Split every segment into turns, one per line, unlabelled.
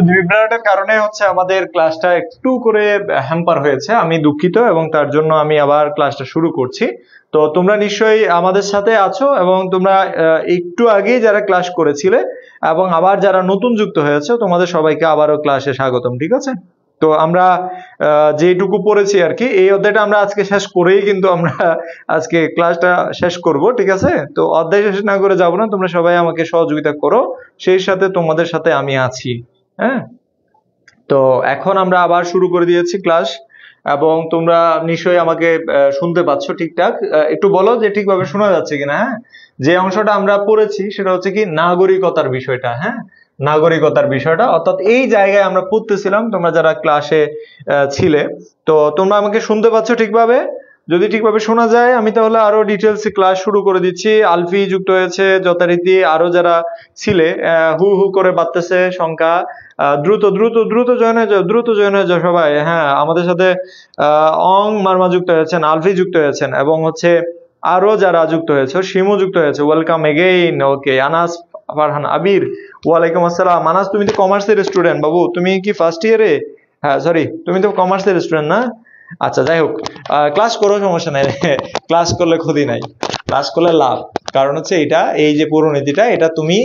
বিভ্রাটের কারণে হচ্ছে আমাদের ক্লাসটা একটু করে হ্যাম্পার হয়েছে, আমি দুঃখিত এবং তার জন্য আমি আবার ক্লাসটা শুরু করছি। তো তোমরা নিশ্চয়ই আমাদের সাথে আছো এবং তোমরা একটু আগেই যারা ক্লাস করেছিলে এবং আবার যারা নতুন যুক্ত হয়েছে তোমাদের সবাইকে আবারও ক্লাসে স্বাগতম, ঠিক আছে? তো আমরা যেটুকু পড়েছি আর কি এই অধ্যায়টা আমরা আজকে শেষ করেই কিন্তু আমরা আজকে ক্লাসটা শেষ করব, ঠিক আছে? তো অধ্যায় শেষ না করে যাব না, তোমরা সবাই আমাকে সহযোগিতা করো, সেই সাথে তোমাদের সাথে আমি আছি। হ্যাঁ, তো এখন আমরা আবার শুরু করে দিয়েছি ক্লাস এবং তোমরা নিশ্চয়ই আমাকে শুনতে পাচ্ছ ঠিকঠাক। একটু বলো যে ঠিকভাবে শোনা যাচ্ছে কিনা। হ্যাঁ, যে অংশটা আমরা পড়েছি সেটা হচ্ছে কি নাগরিকতার বিষয়টা। হ্যাঁ, নাগরিকতার বিষয়টা, অর্থাৎ এই জায়গায় আমরা পড়তেছিলাম তোমরা যারা ক্লাসে ছিলে। তো তোমরা আমাকে শুনতে পাচ্ছ ঠিকভাবে? যদি ঠিকভাবে শোনা যায় আমি তাহলে আরো ডিটেলসে ক্লাস শুরু করে দিচ্ছি। আলফি যুক্ত হয়েছে, যথারীতি আরো যারা ছিলে হু হু করে বাড়তেছে সংখ্যা। দ্রুত দ্রুত দ্রুত জয়েন হয়ে যাও, দ্রুত জয়েন হয়ে যাও সবাই। হ্যাঁ, আমাদের সাথে অং মার্মা যুক্ত হয়েছেন, আলফি যুক্ত হয়েছেন এবং হচ্ছে আরো যারা যুক্ত হয়েছে, শিমু যুক্ত হয়েছে, ওয়েলকাম এগেইন। ওকে, আনাস, ফারহান, আবির, ওয়ালাইকুম আসসালাম। আনাস, তুমি তো কমার্সের স্টুডেন্ট বাবু, তুমি কি ফার্স্ট ইয়ারে? হ্যাঁ সরি, তুমি তো কমার্সের স্টুডেন্ট না? আচ্ছা, যাই হোক, ক্লাস করো, সমস্যা নাই। ক্লাস করলে ক্ষতি নাই, ক্লাস করলে লাভ। কারণ হচ্ছে এটা, এই যে পরিণতিটা, এটা তুমি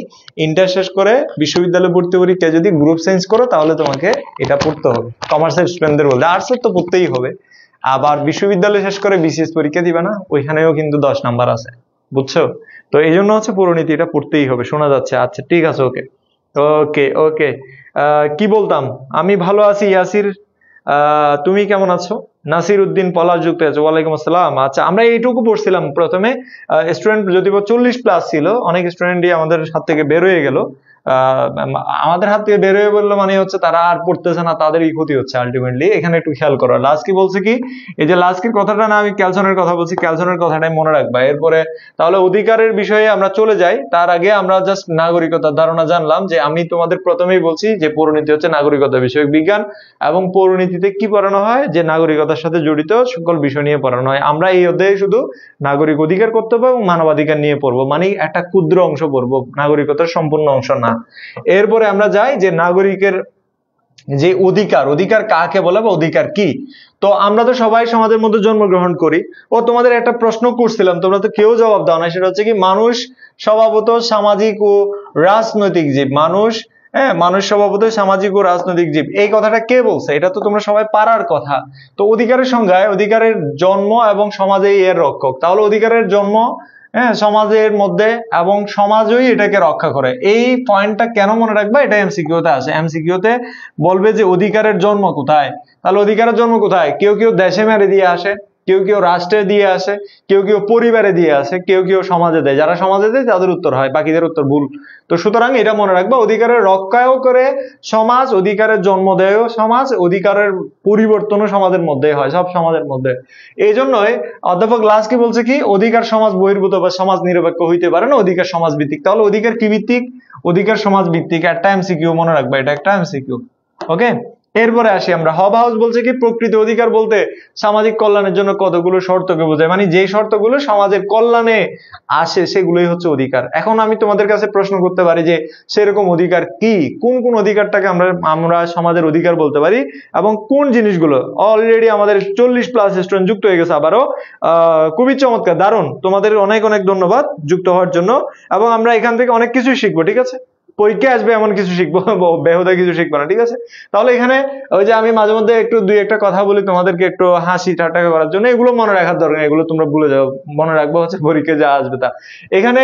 ইন্টার শেষ করে বিশ্ববিদ্যালয়ে ভর্তি পরীক্ষায় যদি গ্রুপ চেঞ্জ করো তাহলে তোমাকে এটা পড়তে হবে। কমার্সের স্টুডেন্টদের বলতে, আর্টসের তো পড়তেই হবে। আবার বিশ্ববিদ্যালয় শেষ করে বিসিএস পরীক্ষা দিবে না, ওইখানেও কিন্তু 10 নাম্বার আছে, বুঝছো? তো এই জন্য হচ্ছে পরিণতি এটা পড়তেই হবে। শোনা যাচ্ছে? আচ্ছা ঠিক আছে, ওকে ওকে ওকে। কি বলতাম, আমি ভালো আছি। ইয়াসির, তুমি কেমন আছো? নাসির উদ্দিন পলাশ যুক্ত আছে, ওয়ালাইকুম আসসালাম। আচ্ছা, আমরা এইটুকু পড়ছিলাম প্রথমে। স্টুডেন্ট যদি 40+ ছিল, অনেক স্টুডেন্টই আমাদের হাত থেকে বের হয়ে গেল। আমাদের হাত থেকে বের হয়ে বললো মানে হচ্ছে তারা আর পড়তেছে না, তাদেরই ক্ষতি হচ্ছে আলটিমেটলি। এখানে একটু খেয়াল করো। লাস্কি বলছে কি, এই যে লাস্কির কথাটা না, আমি ক্যালসনের কথা বলছি, ক্যালসনের কথাটাই মনে রাখবা। এরপরে তাহলে অধিকারের বিষয়ে আমরা চলে যাই। তার আগে আমরা জাস্ট নাগরিকতার ধারণা জানলাম, যে আমি তোমাদের প্রথমেই বলছি যে পরিণতি হচ্ছে নাগরিকতা বিষয়ক বিজ্ঞান এবং পরিণতিতে কি পড়ানো হয়, যে নাগরিকতার সাথে জড়িত সকল বিষয় নিয়ে পড়ানো হয়। আমরা এই অধ্যায়ে শুধু নাগরিক অধিকার, কর্তব্য এবং মানবাধিকার নিয়ে পড়বো, মানে একটা ক্ষুদ্র অংশ পড়বো, নাগরিকতার সম্পূর্ণ অংশ না। এরপরে আমরা যাই যে নাগরিকের যে অধিকার, অধিকার কাকে বলে বা অধিকার কি। তো আমরা তো সবাই সমাজের মধ্যে জন্মগ্রহণ করি। ও তোমাদের একটা প্রশ্ন করছিলাম, তোমরা তো কেউ জবাব দাও না, সেটা হচ্ছে কি, মানুষ স্বভাবত সামাজিক ও রাজনৈতিক জীব। মানুষ, হ্যাঁ, মানুষ স্বভাবত সামাজিক ও রাজনৈতিক জীব, এই কথাটা কে বলছে? এটা তো তোমরা সবাই পারার কথা। তো অধিকারের সংজ্ঞায় অধিকারের জন্ম এবং সমাজেই এর রক্ষক। তাহলে অধিকারের জন্ম, হ্যাঁ, সমাজের মধ্যে এবং সমাজই এটাকে রক্ষা করে। এই পয়েন্টটা কেন মনে রাখবা, এটা এমসিকিউতে আসে। এমসিকিউতে বলবে যে অধিকারের জন্ম কোথায়। তাহলে অধিকারের জন্ম কোথায়? কেউ কেউ দেশে মেরে দিয়ে আসে, কেউ কেউ রাষ্ট্রে দিয়ে আসে, কেউ কেউ পরিবারে দিয়ে আসে, কেউ কেউ সমাজে দেয়। যারা সমাজে দেয় তাদের উত্তর হয়, বাকিদের উত্তর ভুল। তো সুতরাং এটা মনে রাখবা, অধিকারের রক্ষাও করে সমাজ, অধিকারের জন্ম দেয়ও সমাজ, অধিকারের পরিবর্তনও সমাজের মধ্যে হয়, সব সমাজের মধ্যে। এই জন্যই অধ্যাপক লাস্কি বলছে কি, অধিকার সমাজ বহির্ভূত বা সমাজ নিরপেক্ষ হইতে পারে না, অধিকার সমাজ ভিত্তিক। তাহলে অধিকার কি ভিত্তিক? অধিকার সমাজ ভিত্তিক। একটা এমসিকিউ মনে রাখবা, এটা একটা এমসিকিউ। ওকে, এরপরে আসি আমরা। হব হাউস বলছে কি, প্রকৃত অধিকার বলতে সামাজিক কল্যাণের জন্য কতগুলো শর্তকে বোঝায়, মানে যে শর্তগুলো সমাজের কল্যাণে আসে সেগুলোই হচ্ছে অধিকার। এখন আমি তোমাদের কাছে প্রশ্ন করতে পারি যে সেরকম অধিকার কি, কোন কোন অধিকারটাকে আমরা আমরা সমাজের অধিকার বলতে পারি এবং কোন জিনিসগুলো। অলরেডি আমাদের 40+ স্টুডেন্ট যুক্ত হয়ে গেছে আবারও। খুবই চমৎকার, দারুণ, তোমাদের অনেক অনেক ধন্যবাদ যুক্ত হওয়ার জন্য। এবং আমরা এখান থেকে অনেক কিছুই শিখবো, ঠিক আছে? পরীক্ষায় আসবে এমন কিছু শিখবো, বেহুদা কিছু শিখবো না, ঠিক আছে? তাহলে এখানে ওই যে আমি মাঝে মধ্যে একটু দুই একটা কথা বলি তোমাদেরকে একটু হাসি ঠাট্টা করার জন্য, এগুলো মনে রাখার দরকার, এগুলো তোমরা ভুলে যাও। মনে রাখবো হচ্ছে পরীক্ষায় যা আসবে তা। এখানে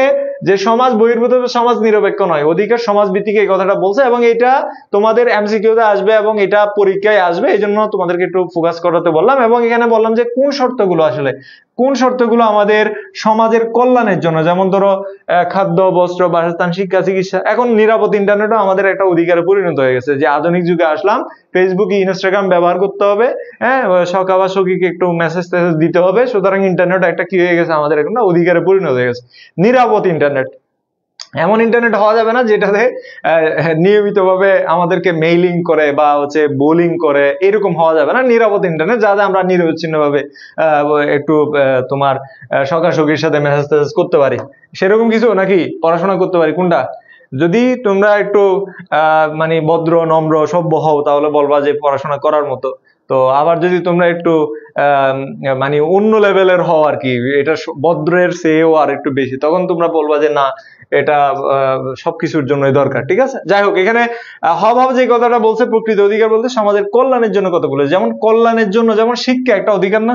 যে সমাজ বহির্ভূত, সমাজ নিরপেক্ষ নয়, অধিকার সমাজ ভিত্তিক, এই কথাটা বলছে এবং এটা তোমাদের এমসিকিউতে আসবে এবং এটা পরীক্ষায় আসবে, এই জন্য তোমাদেরকে একটু ফোকাস করাতে বললাম। এবং এখানে বললাম যে কোন শর্তগুলো আসলে, কোন শর্তগুলো আমাদের সমাজের কল্যাণের জন্য, যেমন ধরো খাদ্য, বস্ত্র, বাসস্থান, শিক্ষা, চিকিৎসা। এখন নিরাপদ ইন্টারনেটও আমাদের একটা অধিকারে পরিণত হয়ে গেছে, যে আধুনিক যুগে আসলাম, ফেসবুক, ইনস্টাগ্রাম ব্যবহার করতে হবে, হ্যাঁ, সখা বা সখীকে একটু মেসেজ টেসেজ দিতে হবে। সুতরাং ইন্টারনেট একটা কি হয়ে গেছে, আমাদের এখন অধিকারে পরিণত হয়ে গেছে, নিরাপদ ইন্টারনেট। এমন ইন্টারনেট হওয়া যাবে না যেটাতে নিয়মিতভাবে আমাদেরকে মেইলিং করে বা হচ্ছে বোলিং করে, এরকম হওয়া যাবে না। নিরাপদ ইন্টারনেট, যাতে আমরা নিরবিচ্ছিন্নভাবে একটু তোমার সখাসখির সাথে মেসেজ টেসেজ করতে পারি, সেরকম কিছু, নাকি পড়াশোনা করতে পারি, কোনটা? যদি তোমরা একটু মানে ভদ্র নম্র সভ্য হও তাহলে বলবা যে পড়াশোনা করার মতো। তো আবার যদি তোমরা একটু মানে অন্য লেভেলের হও আর কি, এটা ভদ্রের চেয়েও আর একটু বেশি, তখন তোমরা বলবা যে না এটা সবকিছুর জন্যই দরকার। ঠিক আছে, যাই হোক, এখানে হবাব যে কথাটা বলছে প্রকৃত অধিকার বলতে সমাজের কল্যাণের জন্য কথা বলে, যেমন কল্যাণের জন্য, যেমন শিক্ষা একটা অধিকার না,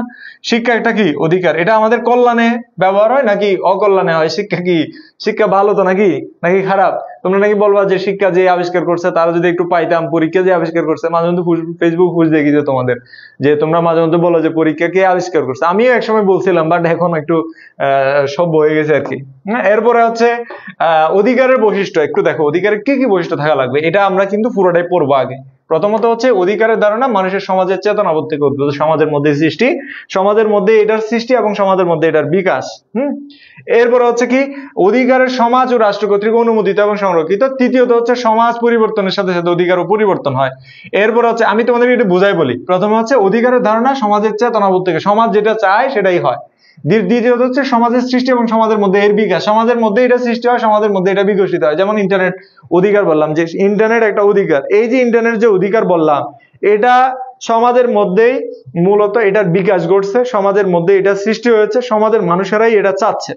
শিক্ষা একটা কি অধিকার, এটা আমাদের কল্যাণে ব্যবহার হয় নাকি অকল্যাণে হয়? শিক্ষা কি, শিক্ষা ভালো তো নাকি নাকি খারাপ? তোমরা নাকি বলবা যে শিক্ষা যে আবিষ্কার করছে তারা যদি একটু পাইতাম, পরীক্ষা যে আবিষ্কার করছে, মাঝে মধ্যে ফেসবুক খুঁজ দেখি যে তোমাদের, যে তোমরা মাঝে মধ্যে বলো যে পরীক্ষা কে আবিষ্কার করছে। আমিও একসময় বলছিলাম, বাট এখন একটু সভ্য হয়ে গেছে আর কি। এরপরে হচ্ছে অধিকারের বৈশিষ্ট্য, একটু দেখো অধিকারের কি কি বৈশিষ্ট্য থাকা লাগবে, এটা আমরা কিন্তু পুরোটাই পড়বো আগে। প্রথমত হচ্ছে অধিকারের ধারণা মানুষের সমাজের চেতনাবোধ থেকে উদ্ভূত, সমাজের মধ্যে সৃষ্টি, সমাজের মধ্যে এটার সৃষ্টি এবং সমাজের মধ্যে এটার বিকাশ। এরপরে হচ্ছে কি অধিকারের সমাজ ও রাষ্ট্র কর্তৃক অনুমোদিত এবং সংরক্ষিত। তৃতীয়ত হচ্ছে সমাজ পরিবর্তনের সাথে সাথে অধিকারও পরিবর্তন হয়। এরপর হচ্ছে আমি তোমাদেরকে একটু বুঝাই বলি, প্রথমে হচ্ছে অধিকারের ধারণা সমাজের চেতনাবোধ থেকে, সমাজ যেটা চায় সেটাই হয়। দ্বিতীয়ত হচ্ছে সমাজের সৃষ্টি এবং সমাজের মধ্যে এর বিকাশ, সমাজের মধ্যে এটা সৃষ্টি হয়, সমাজের মধ্যে এটা বিকশিত হয়। যেমন ইন্টারনেট অধিকার বললাম, যে ইন্টারনেট একটা অধিকার, এই যে ইন্টারনেট যে অধিকার বললাম, এটা সমাজের মধ্যেই মূলত এটার বিকাশ ঘটছে, সমাজের মধ্যে এটা সৃষ্টি হয়েছে, সমাজের মানুষেরাই এটা চাচ্ছে।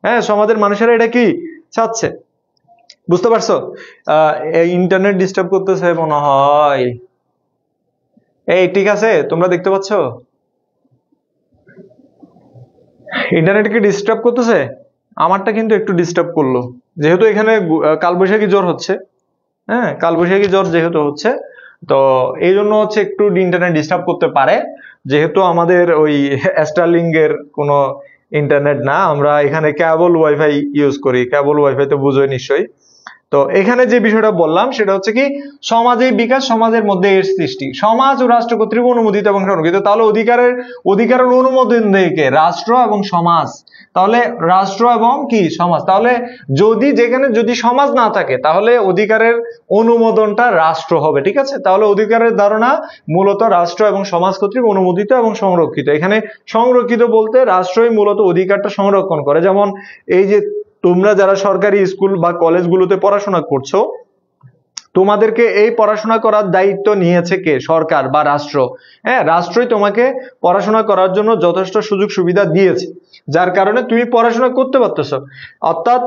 হ্যাঁ, সমাজের মানুষেরা এটা কি চাচ্ছে, বুঝতে পারছো? এই ইন্টারনেট ডিস্টার্ব করতেছে মনে হয়। এই ঠিক আছে, তোমরা দেখতে পাচ্ছ ইন্টারনেট কি ডিস্টার্ব করতেছে? আমারটা কিন্তু একটু ডিস্টার্ব করলো, যেহেতু এখানে কালবৈশাখী জ্বর হচ্ছে। হ্যাঁ, কালবৈশাখী জ্বর যেহেতু হচ্ছে, তো এই জন্য হচ্ছে একটু ইন্টারনেট ডিস্টার্ব করতে পারে, যেহেতু আমাদের ওই স্টারলিংক এর কোনো ইন্টারনেট না, আমরা এখানে কেবল ওয়াইফাই ইউজ করি। কেবল ওয়াইফাই তো বুঝোই নিশ্চয়ই। তো এখানে যে বিষয়টা বললাম সেটা হচ্ছে কি সমাজের বিকাশ, সমাজের মধ্যে এর সৃষ্টি, সমাজ ও রাষ্ট্র কর্তৃক অনুমোদিত এবং সংরক্ষিত। তাহলে অধিকারের অনুমোদন দেয় রাষ্ট্র এবং সমাজ। তাহলে রাষ্ট্র এবং কি সমাজ, তাহলে যেখানে যদি সমাজ না থাকে তাহলে অধিকারের অনুমোদনটা রাষ্ট্র হবে। ঠিক আছে, তাহলে অধিকারের ধারণা মূলত রাষ্ট্র এবং সমাজ কর্তৃক অনুমোদিত এবং সংরক্ষিত। এখানে সংরক্ষিত বলতে রাষ্ট্রই মূলত অধিকারটা সংরক্ষণ করে। যেমন এই যে তোমরা যারা সরকারি স্কুল বা কলেজগুলোতে পড়াশোনা করছো, তোমাদেরকে এই পড়াশোনা করার দায়িত্ব নিয়েছে কে? সরকার বা রাষ্ট্র। হ্যাঁ, রাষ্ট্রই তোমাকে পড়াশোনা করার জন্য যথেষ্ট সুযোগ সুবিধা দিয়েছে, যার কারণে তুমি পড়াশোনা করতে পারতেছো। অর্থাৎ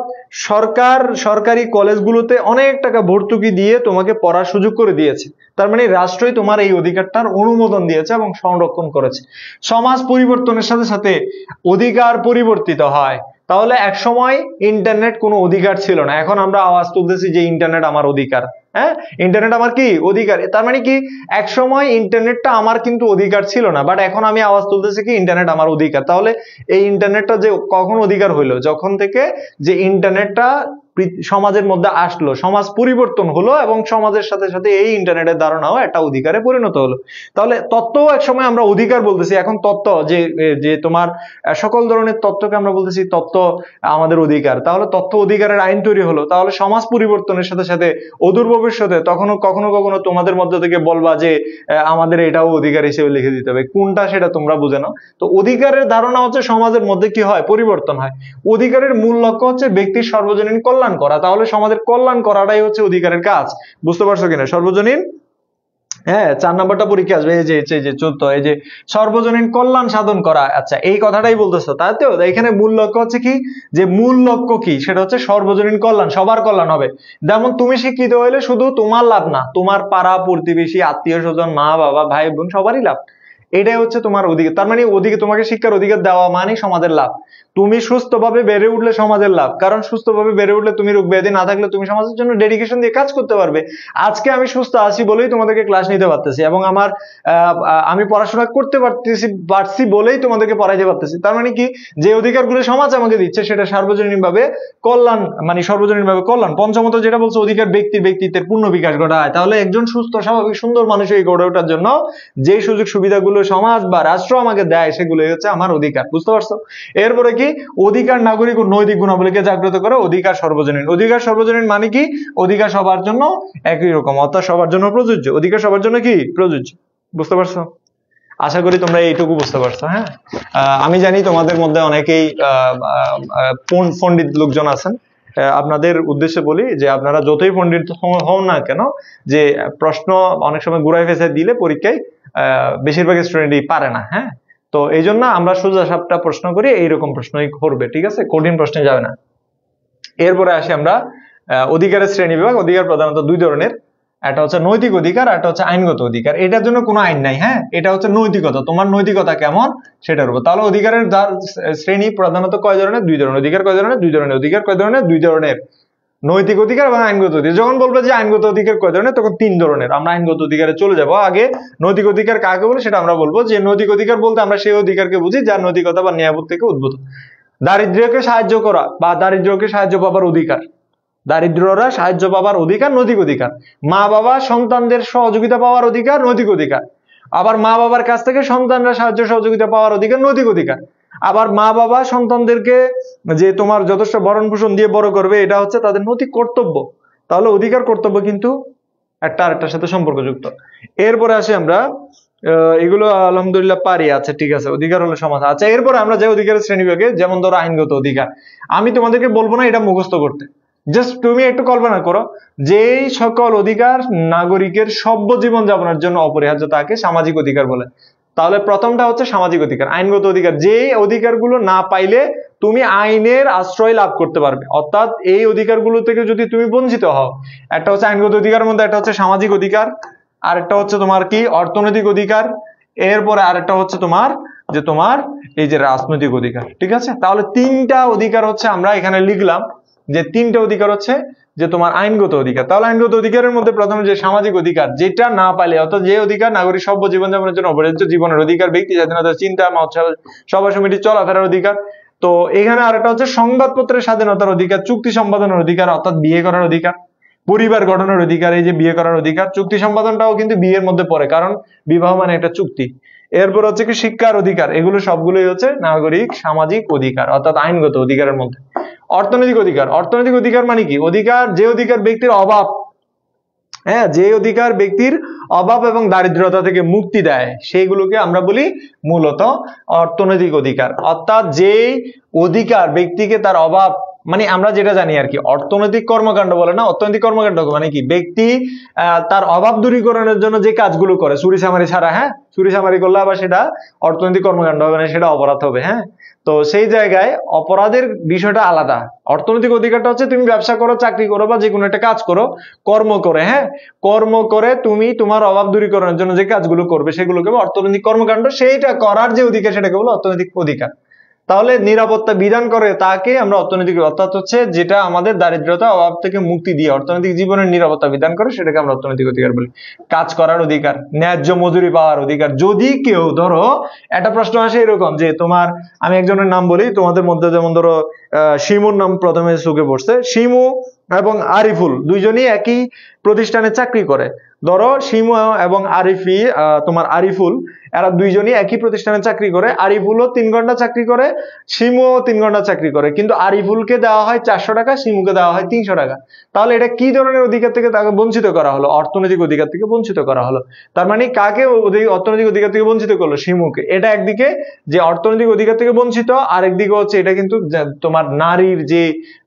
সরকারি কলেজগুলোতে অনেক টাকা ভর্তুকি দিয়ে তোমাকে পড়ার সুযোগ করে দিয়েছে। তার মানে রাষ্ট্রই তোমার এই অধিকারটার অনুমোদন দিয়েছে এবং সংরক্ষণ করেছে। সমাজ পরিবর্তনের সাথে সাথে অধিকার পরিবর্তিত হয়। তাহলে এক সময় ইন্টারনেট কোনো অধিকার ছিল না, এখন আমরা আওয়াজ তুলতেছি যে ইন্টারনেট আমার অধিকার। হ্যাঁ, ইন্টারনেট আমার কি অধিকার। তার মানে কি এক সময় ইন্টারনেটটা আমার কিন্তু অধিকার ছিল না, বাট এখন আমি আওয়াজ তুলতেছি কি ইন্টারনেট আমার অধিকার। তাহলে এই ইন্টারনেটটা যে কখন অধিকার হইলো? যখন থেকে যে ইন্টারনেটটা সমাজের মধ্যে আসলো, সমাজ পরিবর্তন হলো এবং সমাজের সাথে সাথে এই ইন্টারনেটের ধারণাও একটা অধিকারে পরিণত হলো। তাহলে তত্ত্বও এক সময় আমরা অধিকার বলতেছি, এখন তত্ত্ব যে তোমার সকল ধরনের তত্ত্বকে আমরা বলতেছি তত্ত্ব আমাদের অধিকার। তাহলে তথ্য অধিকারের আইন তৈরি হলো। তাহলে সমাজ পরিবর্তনের সাথে সাথে অদূর ভবিষ্যতে কখনো কখনো তোমাদের মধ্যে থেকে বলবা যে আমাদের এটাও অধিকার হিসেবে লিখে দিতে হবে। কোনটা সেটা তোমরা বুঝে নাও। তো অধিকারের ধারণা হচ্ছে সমাজের মধ্যে কি হয়? পরিবর্তন হয়। অধিকারের মূল লক্ষ্য হচ্ছে ব্যক্তির সর্বজনীন কল্যাণ করা। তাহলে সমাজের কল্যাণ করাটাই হচ্ছে অধিকারের কাজ। বুঝতে পারছো কিনা? সর্বজনীন, হ্যাঁ, 4 নাম্বারটা পরীক্ষা আসবে, এই যে 14, এই যে সর্বজনীন কল্যাণ সাধন করা। আচ্ছা, এই কথাটাই বলতেছো, তাই তো? এখানে মূল লক্ষ্য হচ্ছে কি, যে মূল লক্ষ্য কি সেটা হচ্ছে সর্বজনীন কল্যাণ, সবার কল্যাণ হবে। যেমন তুমি শিক্ষিত হইলে শুধু তোমার লাভ না, তোমার পাড়া প্রতিবেশী, আত্মীয় স্বজন, মা বাবা, ভাই বোন সবারই লাভ। এটাই হচ্ছে তোমার অধিকার। তার মানে তোমাকে শিক্ষার অধিকার দেওয়া মানে সমাজের লাভ। তুমি সুস্থভাবে বেড়ে উঠলে সমাজের লাভ, কারণ সুস্থভাবে বেড়ে উঠলে তুমি রোগ ব্যাধি না থাকলে তুমি সমাজের জন্য ডেডিকেশন দিয়ে কাজ করতে পারবে। আজকে আমি সুস্থ আছি বলেই তোমাদেরকে ক্লাস নিতে পারতেছি এবং আমি পড়াশোনা করতে পারছি বলেই তোমাদেরকে পড়াইতে পারতেছি। তার মানে কি, যে অধিকারগুলো সমাজ আমাকে দিচ্ছে সেটা সার্বজনীনভাবে কল্যাণ, মানে সর্বজনীনভাবে কল্যাণ। পঞ্চমত যেটা বলছে, অধিকার ব্যক্তিত্বের পূর্ণ বিকাশ ঘটায়। তাহলে একজন সুস্থ স্বাভাবিক সুন্দর মানুষ এই গড়ে ওঠার জন্য যে সুযোগ সুবিধাগুলো সমাজ বা রাষ্ট্র আমাকে দেয় সেগুলোই হচ্ছে আমার অধিকার। বুঝতে পারছো? এরপরে কি, অধিকার নাগরিক ও নৈতিক গুণাবলীকে জাগ্রত করে। অধিকার সর্বজনীন। অধিকার সর্বজনীন মানে কি, অধিকার সবার জন্য একই রকম, অর্থাৎ সবার জন্য প্রযোজ্য। অধিকার সবার জন্য কি প্রযোজ্য। বুঝতে পারছো? আশা করি তোমরা এইটুকু বুঝতে পারছো। হ্যাঁ, আমি জানি তোমাদের মধ্যে অনেকেই পণ্ডিত লোকজন আছেন, আপনাদের উদ্দেশ্যে বলি যে আপনারা যতই পণ্ডিত হন না কেন, যে প্রশ্ন অনেক সময় ঘুরাই ফেঁসে দিলে পরীক্ষায় বেশিরভাগ স্টুডেন্টই পারে না। হ্যাঁ, তো এই জন্য আমরা সোজা সাপটা প্রশ্ন করি, এইরকম প্রশ্নই করবে, ঠিক আছে, কঠিন প্রশ্নে যাবে না। এরপরে আসি আমরা অধিকারের শ্রেণী বিভাগ। অধিকার প্রধানত দুই ধরনের, একটা হচ্ছে নৈতিক অধিকার, একটা হচ্ছে আইনগত অধিকার। এটার জন্য কোনো আইন নাই। হ্যাঁ, এটা হচ্ছে নৈতিকতা, তোমার নৈতিকতা কেমন সেটার উপর। তাহলে অধিকারের শ্রেণী প্রধানত কয় ধরনের? দুই ধরনের। অধিকার কয় ধরনের? দুই ধরনের। অধিকার কয় ধরনের? দুই ধরনের, নৈতিক অধিকার এবং আইনগত অধিকার। যখন বলবে যে আইনগত অধিকার কয় ধরনের, তখন তিন ধরনের। আমরা আইনগত অধিকারে চলে যাব। আগে নৈতিক অধিকার কাকে বলে সেটা আমরা বলবো। যে নৈতিক অধিকার বলতে আমরা সেই অধিকারকে বুঝি যার নৈতিকতা বা ন্যায়বোধ থেকে উদ্ভূত। দারিদ্র্যকে সাহায্য করা বা দারিদ্র্যকে সাহায্য পাবার অধিকার, দারিদ্ররা সাহায্য পাবার অধিকার নৈতিক অধিকার। মা বাবা সন্তানদের সহযোগিতা পাওয়ার অধিকার নৈতিক অধিকার। আবার মা বাবার কাছ থেকে সন্তানরা সাহায্য সহযোগিতা পাওয়ার অধিকার নৈতিক অধিকার। আবার মা বাবা সন্তানদেরকে যে তোমার যথেষ্ট ভরণ পোষণ দিয়ে বড় করবে, এটা হচ্ছে তাদের নৈতিক কর্তব্য। তাহলে অধিকার কর্তব্য কিন্তু একটা আরেকটার সাথে সম্পর্কযুক্ত। এরপরে আসি আমরা, এগুলো আলহামদুলিল্লাহ পারি। আচ্ছা ঠিক আছে, অধিকার হলো সমাজ। আচ্ছা, এরপরে আমরা যে অধিকারের শ্রেণীবিভাগে, যেমন ধরো আইনগত অধিকার, আমি তোমাদেরকে বলবো না এটা মুখস্থ করতে, জাস্ট তুমি একটু কল্পনা করো যেই সকল অধিকার নাগরিকের সভ্য জীবন যাপনের জন্য অপরিহার্য তাকে সামাজিক অধিকার বলে। তাহলে প্রথমটা হচ্ছে সামাজিক অধিকার। আইনগত অধিকার, যে অধিকারগুলো না পাইলে তুমি আইনের আশ্রয় লাভ করতে পারবে, অর্থাৎ এই অধিকারগুলো থেকে যদি তুমি বঞ্চিত হও। একটা হচ্ছে আইনগত অধিকারের মধ্যে একটা হচ্ছে সামাজিক অধিকার, আরেকটা হচ্ছে তোমার কি অর্থনৈতিক অধিকার, এরপরে আরেকটা হচ্ছে তোমার যে তোমার এই যে রাজনৈতিক অধিকার। ঠিক আছে, তাহলে তিনটা অধিকার হচ্ছে আমরা এখানে লিখলাম, যে তিনটা অধিকার হচ্ছে যে তোমার আইনগত অধিকার। তাহলে আইনগত অধিকারের মধ্যে প্রথমে যে সামাজিক অধিকার, যেটা না পাইলে, অর্থাৎ যে অধিকার নাগরিক সভ্য জীবনযাপনের জন্য অপরিহার্য, জীবনের অধিকার, ব্যক্তি স্বাধীনতা, চিন্তা সভা সমিতি চলাফেরার অধিকার। তো এখানে আরেকটা হচ্ছে সংবাদপত্রের স্বাধীনতার অধিকার, চুক্তি সম্পাদনের অধিকার অর্থাৎ বিয়ে করার অধিকার, পরিবার গঠনের অধিকার, এই যে বিয়ে করার অধিকার। চুক্তি সম্পাদনটাও কিন্তু বিয়ের মধ্যে পড়ে, কারণ বিবাহ মানে একটা চুক্তি। এরপর হচ্ছে কি শিক্ষার অধিকার। এগুলো সবগুলোই হচ্ছে নাগরিক সামাজিক অধিকার অর্থাৎ আইনগত অধিকারের মধ্যে। অর্থনৈতিক অধিকার, অর্থনৈতিক অধিকার মানে কি? অধিকার, যে অধিকার ব্যক্তির অভাব, হ্যাঁ, যে অধিকার ব্যক্তির অভাব এবং দারিদ্রতা থেকে মুক্তি দেয়, সেইগুলোকে আমরা বলি মূলত অর্থনৈতিক অধিকার। অর্থাৎ যে অধিকার ব্যক্তিকে তার অভাব, মানে আমরা যেটা জানি আর কি, অর্থনৈতিক কর্মকাণ্ড বলে না, অর্থনৈতিক কর্মকাণ্ড মানে কি? ব্যক্তি তার অভাব দূরীকরণের জন্য যে কাজগুলো করে, চুরি চামারি ছাড়া। হ্যাঁ, চুরি চামারি করলে আবার সেটা অর্থনৈতিক কর্মকাণ্ড হবে না, সেটা অপরাধ হবে। হ্যাঁ, তো সেই জায়গায় অপরাধের বিষয়টা আলাদা। অর্থনৈতিক অধিকারটা হচ্ছে তুমি ব্যবসা করো, চাকরি করো, বা যে কোনো একটা কাজ করো, কর্ম করে, হ্যাঁ, কর্ম করে তুমি তোমার অভাব দূরীকরণের জন্য যে কাজগুলো করবে সেগুলোকে অর্থনৈতিক কর্মকাণ্ড, সেইটা করার যে অধিকার সেটাকে বলো অর্থনৈতিক অধিকার। তাহলে নিরাপত্তা বিধান করে তাকে আমরা অর্থনৈতিক, অর্থাৎ হচ্ছে যেটা আমাদের দারিদ্রতা অভাব থেকে মুক্তি দিয়ে অর্থনৈতিক জীবনের নিরাপত্তা বিধান করে, সেটাকে আমরা অর্থনৈতিক অধিকার বলি। কাজ করার অধিকার, ন্যায্য মজুরি পাওয়ার অধিকার। যদি কেউ ধরো একটা প্রশ্ন আসে এরকম যে তোমার, আমি একজনের নাম বলি তোমাদের মধ্যে, যেমন ধরো শিমুর নাম প্রথমে চোখে পড়ছে। শিমু এবং আরিফুল দুইজনই একই প্রতিষ্ঠানে চাকরি করে। ধরো শিমু এবং তোমার আরিফুল, এরা দুইজনই একই প্রতিষ্ঠানে চাকরি করে। আরিফুলও 3 ঘন্টা চাকরি করে, শিমুও 3 ঘন্টা চাকরি করে, কিন্তু আরিফুলকে দেওয়া হয় 400 টাকা, শিমুকে দেওয়া হয় 300 টাকা। তাহলে এটা কি ধরনের অধিকার থেকে তাকে বঞ্চিত করা হলো? অর্থনৈতিক অধিকার থেকে বঞ্চিত করা হলো। তার মানে কাকে অর্থনৈতিক অধিকার থেকে বঞ্চিত করলো? শিমুকে। এটা একদিকে যে অর্থনৈতিক অধিকার থেকে বঞ্চিত, আরেকদিকে হচ্ছে এটা কিন্তু তোমার নারীর যে,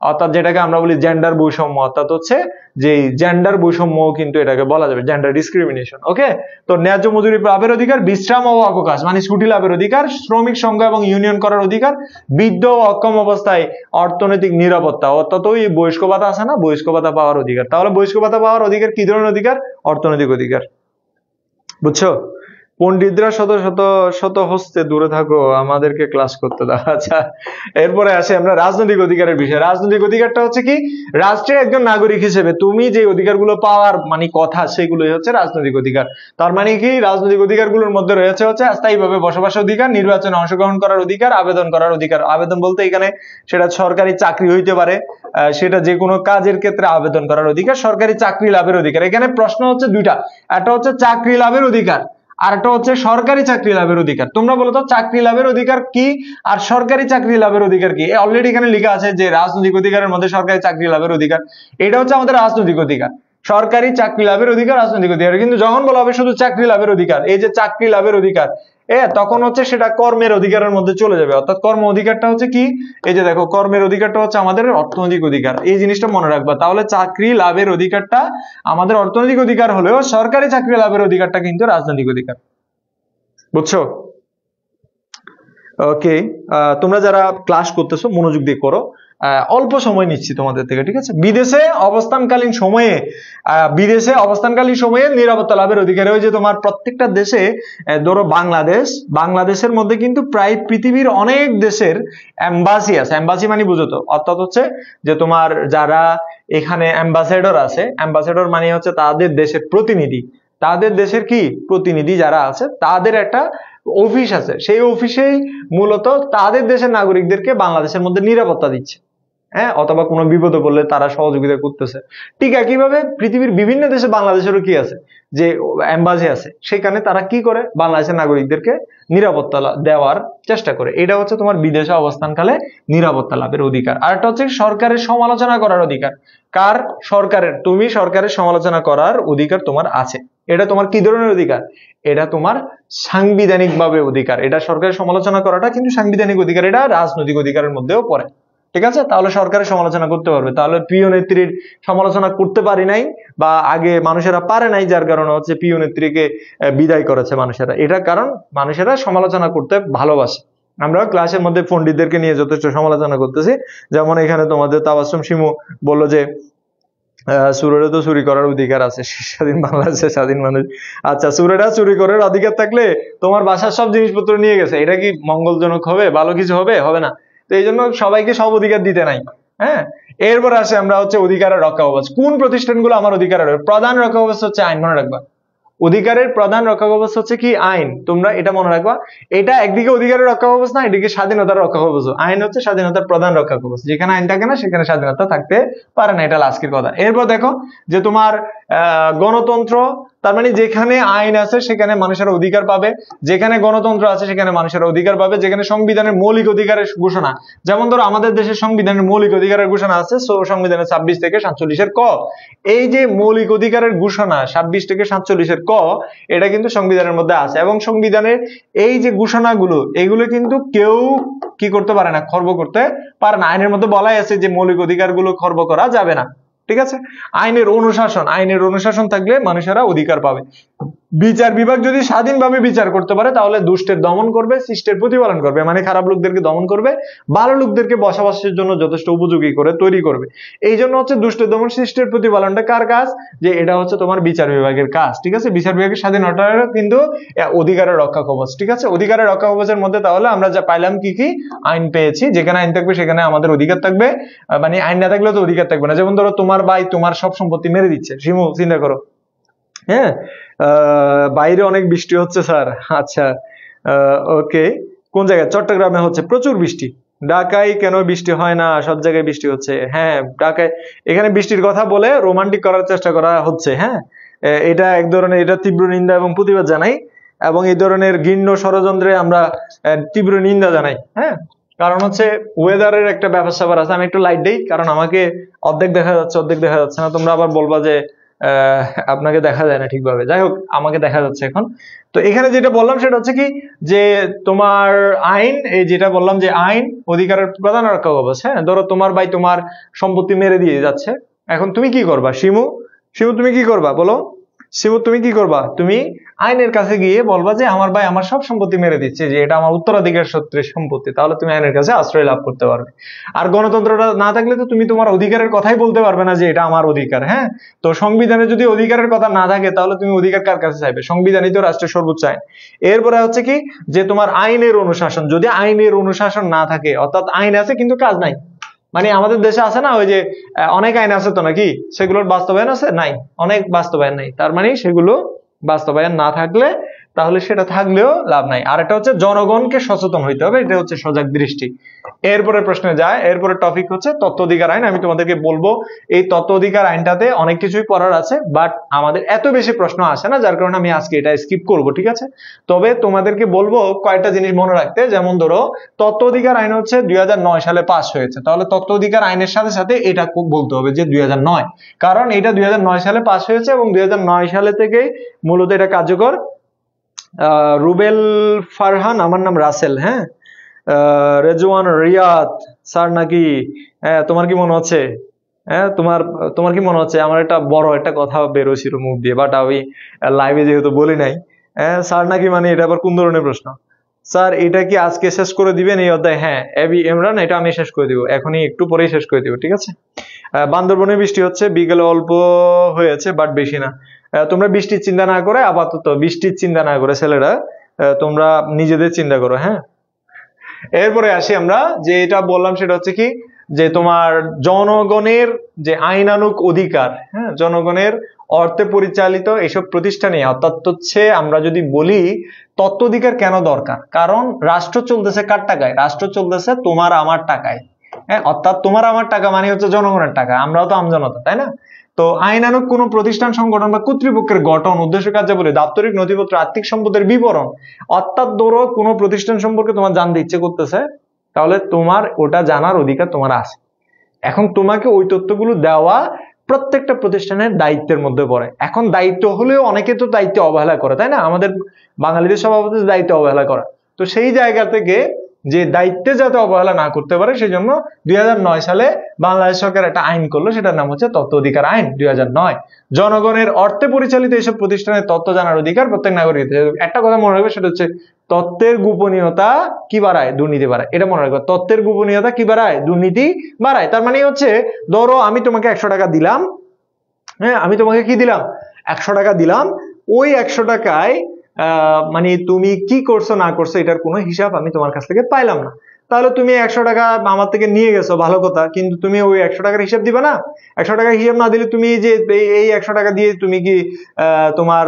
অর্থাৎ যেটাকে আমরা বলি জেন্ডার বৈষম্য, অর্থাৎ হচ্ছে যে জেন্ডার বৈষম্য কিন্তু এটাকে বলা যাবে, জেন্ডার ডিসক্রিমিনেশন। ওকে, তো ন্যায্য মজুরি লাভের অধিকার, বিশ্রাম ও অবকাশ মানে ছুটি লাভের অধিকার, শ্রমিক সংঘ এবং ইউনিয়ন করার অধিকার, বৃদ্ধ ও অক্ষম অবস্থায় অর্থনৈতিক নিরাপত্তা, অর্থাৎ ওই বয়স্ক ভাতা আছে না, বয়স্ক ভাতা পাওয়ার অধিকার। তাহলে বয়স্ক ভাতা পাওয়ার অধিকার কি ধরনের অধিকার? অর্থনৈতিক অধিকার। বুঝছো? পণ্ডিতরা শত শত শত হস্তে দূরে থাকো, আমাদেরকে ক্লাস করতে দাও। আচ্ছা, এরপরে আসে আমরা রাজনৈতিক অধিকারের বিষয়। রাজনৈতিক অধিকারটা হচ্ছে কি? রাষ্ট্রের একজন নাগরিক হিসেবে তুমি যে অধিকারগুলো পাওয়ার মানে কথা, সেগুলোই হচ্ছে রাজনৈতিক অধিকার। তার মানে কি? রাজনৈতিক অধিকারগুলোর মধ্যে রয়েছে হচ্ছে স্থায়ীভাবে বসবাসের অধিকার, নির্বাচনে অংশগ্রহণ করার অধিকার, আবেদন করার অধিকার। আবেদন বলতে এখানে সেটা সরকারি চাকরি হইতে পারে, সেটা যে কোনো কাজের ক্ষেত্রে আবেদন করার অধিকার, সরকারি চাকরি লাভের অধিকার। এখানে প্রশ্ন হচ্ছে দুইটা, একটা হচ্ছে চাকরি লাভের অধিকার, আর একটা হচ্ছে সরকারি চাকরি লাভের অধিকার। তোমরা বলো তো চাকরি লাভের অধিকার কি আর সরকারি চাকরি লাভের অধিকার কি? অলরেডি এখানে লেখা আছে যে রাজনৈতিক অধিকারের মধ্যে সরকারি চাকরি লাভের অধিকার, এটা হচ্ছে আমাদের রাজনৈতিক অধিকার। সরকারি চাকরি লাভের অধিকার রাজনৈতিক অধিকার। কিন্তু যখন বলা হবে শুধু চাকরি লাভের অধিকার, এই যে চাকরি লাভের অধিকার, তখন হচ্ছে সেটা কর্মের অধিকারের মধ্যে চলে যাবে। অর্থাৎ কর্ম অধিকারটা হচ্ছে কি, এই যে দেখো কর্মের অধিকারটা হচ্ছে আমাদের অর্থনৈতিক অধিকার, এই জিনিসটা মনে রাখবা। তাহলে চাকরি লাভের অধিকারটা আমাদের অর্থনৈতিক অধিকার হলেও সরকারি চাকরি লাভের অধিকারটা কিন্তু রাজনৈতিক অধিকার। বুঝছো? ওকে, তোমরা যারা ক্লাস করতেছো মনোযোগ দিয়ে করো, অল্প সময় নিচ্ছি তোমাদের থেকে, ঠিক আছে? বিদেশে অবস্থানকালীন সময়ে নিরাপত্তা লাভের অধিকার। ওই যে তোমার প্রত্যেকটা দেশে, ধরো বাংলাদেশের মধ্যে কিন্তু প্রায় পৃথিবীর অনেক দেশের এম্বাসি আছে। এম্বাসি মানে বুঝো তো, অর্থাৎ হচ্ছে যে তোমার যারা এখানে অ্যাম্বাসেডর আছে, অ্যাম্বাসেডর মানে হচ্ছে তাদের দেশের প্রতিনিধি, তাদের দেশের কি প্রতিনিধি যারা আছে তাদের একটা অফিস আছে, সেই অফিসেই মূলত তাদের দেশের নাগরিকদেরকে বাংলাদেশের মধ্যে নিরাপত্তা দিচ্ছে, অথবা কোনো বিপদে পড়লে তারা সহযোগিতা করতেছে। ঠিক একইভাবে পৃথিবীর বিভিন্ন দেশে বাংলাদেশেরও কি আছে, যে এম্বাসি আছে, সেখানে তারা কি করে বাংলাদেশের নাগরিকদেরকে নিরাপত্তা দেওয়ার চেষ্টা করে। এটা হচ্ছে তোমার বিদেশে অবস্থানকালে নিরাপত্তা লাভের অধিকার। আর একটা হচ্ছে সরকারের সমালোচনা করার অধিকার। তুমি সরকারের সমালোচনা করার অধিকার তোমার আছে। এটা তোমার কি ধরনের অধিকার? এটা তোমার সাংবিধানিক ভাবে অধিকার। এটা সরকারের সমালোচনা করাটা কিন্তু সাংবিধানিক অধিকার, এটা রাজনৈতিক অধিকারের মধ্যেও পড়ে, ঠিক আছে? তাহলে সরকারের সমালোচনা করতে পারবে। তাহলে প্রিয় নেত্রীর সমালোচনা করতে পারি নাই, বা আগে মানুষেরা পারে নাই, যার কারণে হচ্ছে প্রিয় নেত্রীকে বিদায় করেছে মানুষেরা। এটা কারণ মানুষেরা সমালোচনা করতে ভালোবাসে। আমরা ক্লাসের মধ্যে পণ্ডিতদেরকে নিয়ে যথেষ্ট সমালোচনা করতেছি। যেমন এখানে তোমাদের তাবাসসুম শিমু বললো যে সুরেরও তো চুরি করার অধিকার আছে, স্বাধীন বাংলাদেশের স্বাধীন মানুষ। আচ্ছা, সুরেরা চুরি করার অধিকার থাকলে তোমার বাসার সব জিনিসপত্র নিয়ে গেছে, এটা কি মঙ্গলজনক হবে? ভালো কিছু হবে? হবে না। তো এই জন্য সবাইকে সব অধিকার দিতে নাই। এরপর আসে আমরা হচ্ছে অধিকারের রক্ষা কবচ। কোন প্রতিষ্ঠানগুলো আমার অধিকারের? প্রধান রক্ষা কবচ হচ্ছে আইন, মনে রাখবা। অধিকারের প্রধান রক্ষা কবচ হচ্ছে কি? আইন। তোমরা এটা মনে রাখবা। এটা একদিকে অধিকারের রক্ষা কবচ না, এদিকে স্বাধীনতার রক্ষা কবচ। আইন হচ্ছে স্বাধীনতার প্রধান রক্ষা কবচ। যেখানে আইন থাকে না সেখানে স্বাধীনতা থাকতে পারে না, এটা আজকের কথা। এরপর দেখো যে তোমার গণতন্ত্র, তার মানে যেখানে আইন আছে সেখানে মানুষের অধিকার পাবে, যেখানে গণতন্ত্র আছে সেখানে মানুষের অধিকার পাবে, যেখানে সংবিধানের মৌলিক অধিকারের ঘোষণা, যেমন ধরো আমাদের দেশের সংবিধানের মৌলিক অধিকারের ঘোষণা আছে সংবিধানের 26 থেকে 47 ক। এই যে মৌলিক অধিকারের ঘোষণা 26 থেকে 47 ক, এটা কিন্তু সংবিধানের মধ্যে আছে। এবং সংবিধানের এই যে ঘোষণাগুলো, এগুলো কিন্তু কেউ কি করতে পারে না, খর্ব করতে পারে না। আইনের মধ্যে বলাই আছে যে মৌলিক অধিকারগুলো খর্ব করা যাবে না, ঠিক আছে? আইনের অনুশাসন থাকলে মানুষেরা অধিকার পাবে। বিচার বিভাগ যদি স্বাধীনভাবে বিচার করতে পারে তাহলে দুষ্টের দমন করবে, শিষ্টের প্রতিপালন করবে, মানে খারাপ লোকদেরকে দমন করবে, ভালো লোকদেরকে বসবাসের জন্য যথেষ্ট উপযোগী করে তৈরি করবে। এই জন্য হচ্ছে দুষ্টের দমন শিষ্টের প্রতিপালনটা কার কাজ? যে এটা হচ্ছে তোমার বিচার বিভাগের কাজ, ঠিক আছে? বিচার বিভাগের স্বাধীনতা কিন্তু অধিকারের রক্ষা কবচ, ঠিক আছে? অধিকারের রক্ষা কবচের মধ্যে তাহলে আমরা যা পাইলাম কি কি? আইন পেয়েছি। যেখানে আইন থাকবে সেখানে আমাদের অধিকার থাকবে, মানে আইন না থাকলে তো অধিকার থাকবে না। যেমন ধরো তোমার ভাই তোমার সব সম্পত্তি মেরে দিচ্ছে, শিমু চিন্তা করো। বাইরে অনেক বৃষ্টি হচ্ছে স্যার। আচ্ছা, ওকে। কোন জায়গায়? চট্টগ্রামে হচ্ছে প্রচুর বৃষ্টি। ঢাকায় কেন বৃষ্টি হয় না? সব জায়গায় বৃষ্টি হচ্ছে। ঢাকায়, এখানে বৃষ্টির কথা বলে রোমান্টিক করার চেষ্টা করা হচ্ছে। এটা এক ধরনের, এটা তীব্র নিন্দা এবং প্রতিবাদ জানাই, এবং এই ধরনের ঘৃণ্য ষড়যন্ত্রে আমরা তীব্র নিন্দা জানাই। কারণ হচ্ছে ওয়েদারের একটা ব্যাপার স্যাপার আছে। আমি একটু লাইট দেই, কারণ আমাকে অর্ধেক দেখা যাচ্ছে না। তোমরা আবার বলবা যে আপনাকে দেখা যায় না ঠিকভাবে। যাই হোক, আমাকে দেখা যাচ্ছে এখন। তো এখানে যেটা বললাম সেটা হচ্ছে কি, যে তোমার আইন, এই যেটা বললাম যে আইন অধিকারের প্রধান রক্ষা কবচ। ধরো তোমার ভাই তোমার সম্পত্তি মেরে দিয়ে যাচ্ছে, এখন তুমি কি করবা? শিমু তুমি কি করবা বলো? শিমু তুমি কি করবা? তুমি আইনের কাছে গিয়ে বলবা যে আমার ভাই আমার সব সম্পত্তি মেরে দিচ্ছে, যে এটা আমার উত্তরাধিকার সূত্রের সম্পত্তি। তাহলে তুমি আইনের কাছে আশ্রয় লাভ করতে পারবে। আর গণতন্ত্রটা না থাকলে তো তুমি তোমার অধিকারের কথাই বলতে পারবে না যে এটা আমার অধিকার। তো সংবিধানে যদি অধিকারের কথা না থাকে তাহলে তুমি অধিকার কার কাছে চাইবে? সংবিধানই তো রাষ্ট্রের সর্বোচ্চ আইন। এরপরে হচ্ছে কি, যে তোমার আইনের অনুশাসন। যদি আইনের অনুশাসন না থাকে, অর্থাৎ আইন আছে কিন্তু কাজ নাই, মানে আমাদের দেশে আছে না ওই যে অনেক আইন আছে তো নাকি, সেগুলোর বাস্তবায়ন আছে? নাই, অনেক বাস্তবায়ন নাই। তার মানে সেগুলো বাস্তবায়ন না থাকলে তাহলে সেটা থাকলেও লাভ নাই। আর এটা হচ্ছে জনগণকে সচেতন হইতে হবে, এটা হচ্ছে সজাগ দৃষ্টি। এরপরে প্রশ্নে যায়, এরপরে টপিক হচ্ছে তথ্য অধিকার আইন। আমি তোমাদেরকে বলবো এই তথ্য অধিকার আইনটাতে অনেক কিছুই পড়ার আছে, বাট আমাদের এত বেশি প্রশ্ন আসে না, যার কারণে আমি আজকে এটা স্কিপ করব, ঠিক আছে? তবে তোমাদেরকে বলবো কয়েকটা জিনিস মনে রাখতে। যেমন ধরো তথ্য অধিকার আইন হচ্ছে 2009 সালে পাস হয়েছে, তাহলে তথ্য অধিকার আইনের সাথে সাথে এটা বলতে হবে যে 2009, কারণ এটা 2009 সালে পাস হয়েছে এবং 2009 সালে থেকেই মূলত এটা কার্যকর রুবেল ফারহান, আমার নাম রাসেল। হ্যাঁ, রেজওয়ান রিয়াদ স্যার নাকি? হ্যাঁ, তোমার কি মনে হচ্ছে? হ্যাঁ, তোমার কি মনে হচ্ছে? আমার একটা বড় একটা কথা বেরোছিল মুখ দিয়ে, বাট আমি লাইভে যেহেতু বলি নাই। হ্যাঁ, স্যার নাকি মানে এটা আবার কোন ধরনের প্রশ্ন? স্যার এটা কি আজকে শেষ করে দিবেন এই অধ্যায়? হ্যাঁ এবি ইমরান, এটা আমি শেষ করে দিব, এখনই একটু পরেই শেষ করে দিব, ঠিক আছে? বান্দরবনে বৃষ্টি হচ্ছে, বিকেলে অল্প হয়েছে বাট বেশি না। তোমরা বৃষ্টির চিন্তা না করে, আপাতত বৃষ্টির চিন্তা না করে ছেলেরা তোমরা নিজেদের চিন্তা করো। হ্যাঁ, এরপরে আসি আমরা, যে এটা বললাম সেটা হচ্ছে কি, যে তোমার জনগণের যে আইনানুগ অধিকার, হ্যাঁ, জনগণের অর্থে পরিচালিত এইসব প্রতিষ্ঠানে, অর্থাৎ হচ্ছে আমরা যদি বলি তত্ত্ব অধিকার কেন দরকার, কারণ রাষ্ট্র চলতেছে কার টাকায়? রাষ্ট্র চলতেছে তোমার আমার টাকায়। হ্যাঁ, অর্থাৎ তোমার আমার টাকা মানে হচ্ছে জনগণের টাকা, আমরাও তো আমজনতা, তাই না? তো আইনানুগ কোন প্রতিষ্ঠান, সংগঠন বা কর্তৃপক্ষের গঠন, উদ্দেশ্য, কার্যাবলী, দাপ্তরিক নথিপত্র, আর্থিক সম্পদের বিবরণ, অর্থাৎ ধরো কোনো প্রতিষ্ঠান সম্পর্কে তোমার জানতে ইচ্ছে করতেছে, তাহলে তোমার ওটা জানার অধিকার তোমার আছে। এখন তোমাকে ওই তথ্যগুলো দেওয়া প্রত্যেকটা প্রতিষ্ঠানের দায়িত্বের মধ্যে পড়ে। এখন দায়িত্ব হলেও অনেকে তো দায়িত্ব অবহেলা করে, তাই না? আমাদের বাঙালিদের স্বভাবত দায়িত্ব অবহেলা করা। তো সেই জায়গা থেকে যে দায়িত্বে যাতে অবহেলা না করতে পারে, সেই জন্য 2009 সালে বাংলাদেশ সরকার একটা আইন করলো, সেটার নাম হচ্ছে তথ্য অধিকার আইন 2009। জনগণের অর্থে পরিচালিত এইসব প্রতিষ্ঠানের তথ্য জানার অধিকার প্রত্যেক নাগরিকের। একটা কথা মনে রাখবে, সেটা হচ্ছে তথ্যের গোপনীয়তা কি বাড়ায়? দুর্নীতি বাড়ায়। এটা মনে রাখবে, তথ্যের গোপনীয়তা কি বাড়ায়? দুর্নীতি বাড়ায়। তার মানে হচ্ছে, ধরো আমি তোমাকে 100 টাকা দিলাম, হ্যাঁ, আমি তোমাকে কি দিলাম? 100 টাকা দিলাম। ওই 100 টাকায় মানে তুমি কি করছো না করছো এটার কোনো হিসাব আমি তোমার কাছ থেকে পাইলাম না। তাহলে তুমি 100 টাকা আমার থেকে নিয়ে গেছো, ভালো কথা, কিন্তু তুমি ওই 100 টাকার হিসাব দিবা না। 100 টাকার হিসাব না দিলে তুমি যে এই 100 টাকা দিয়ে তুমি কি তোমার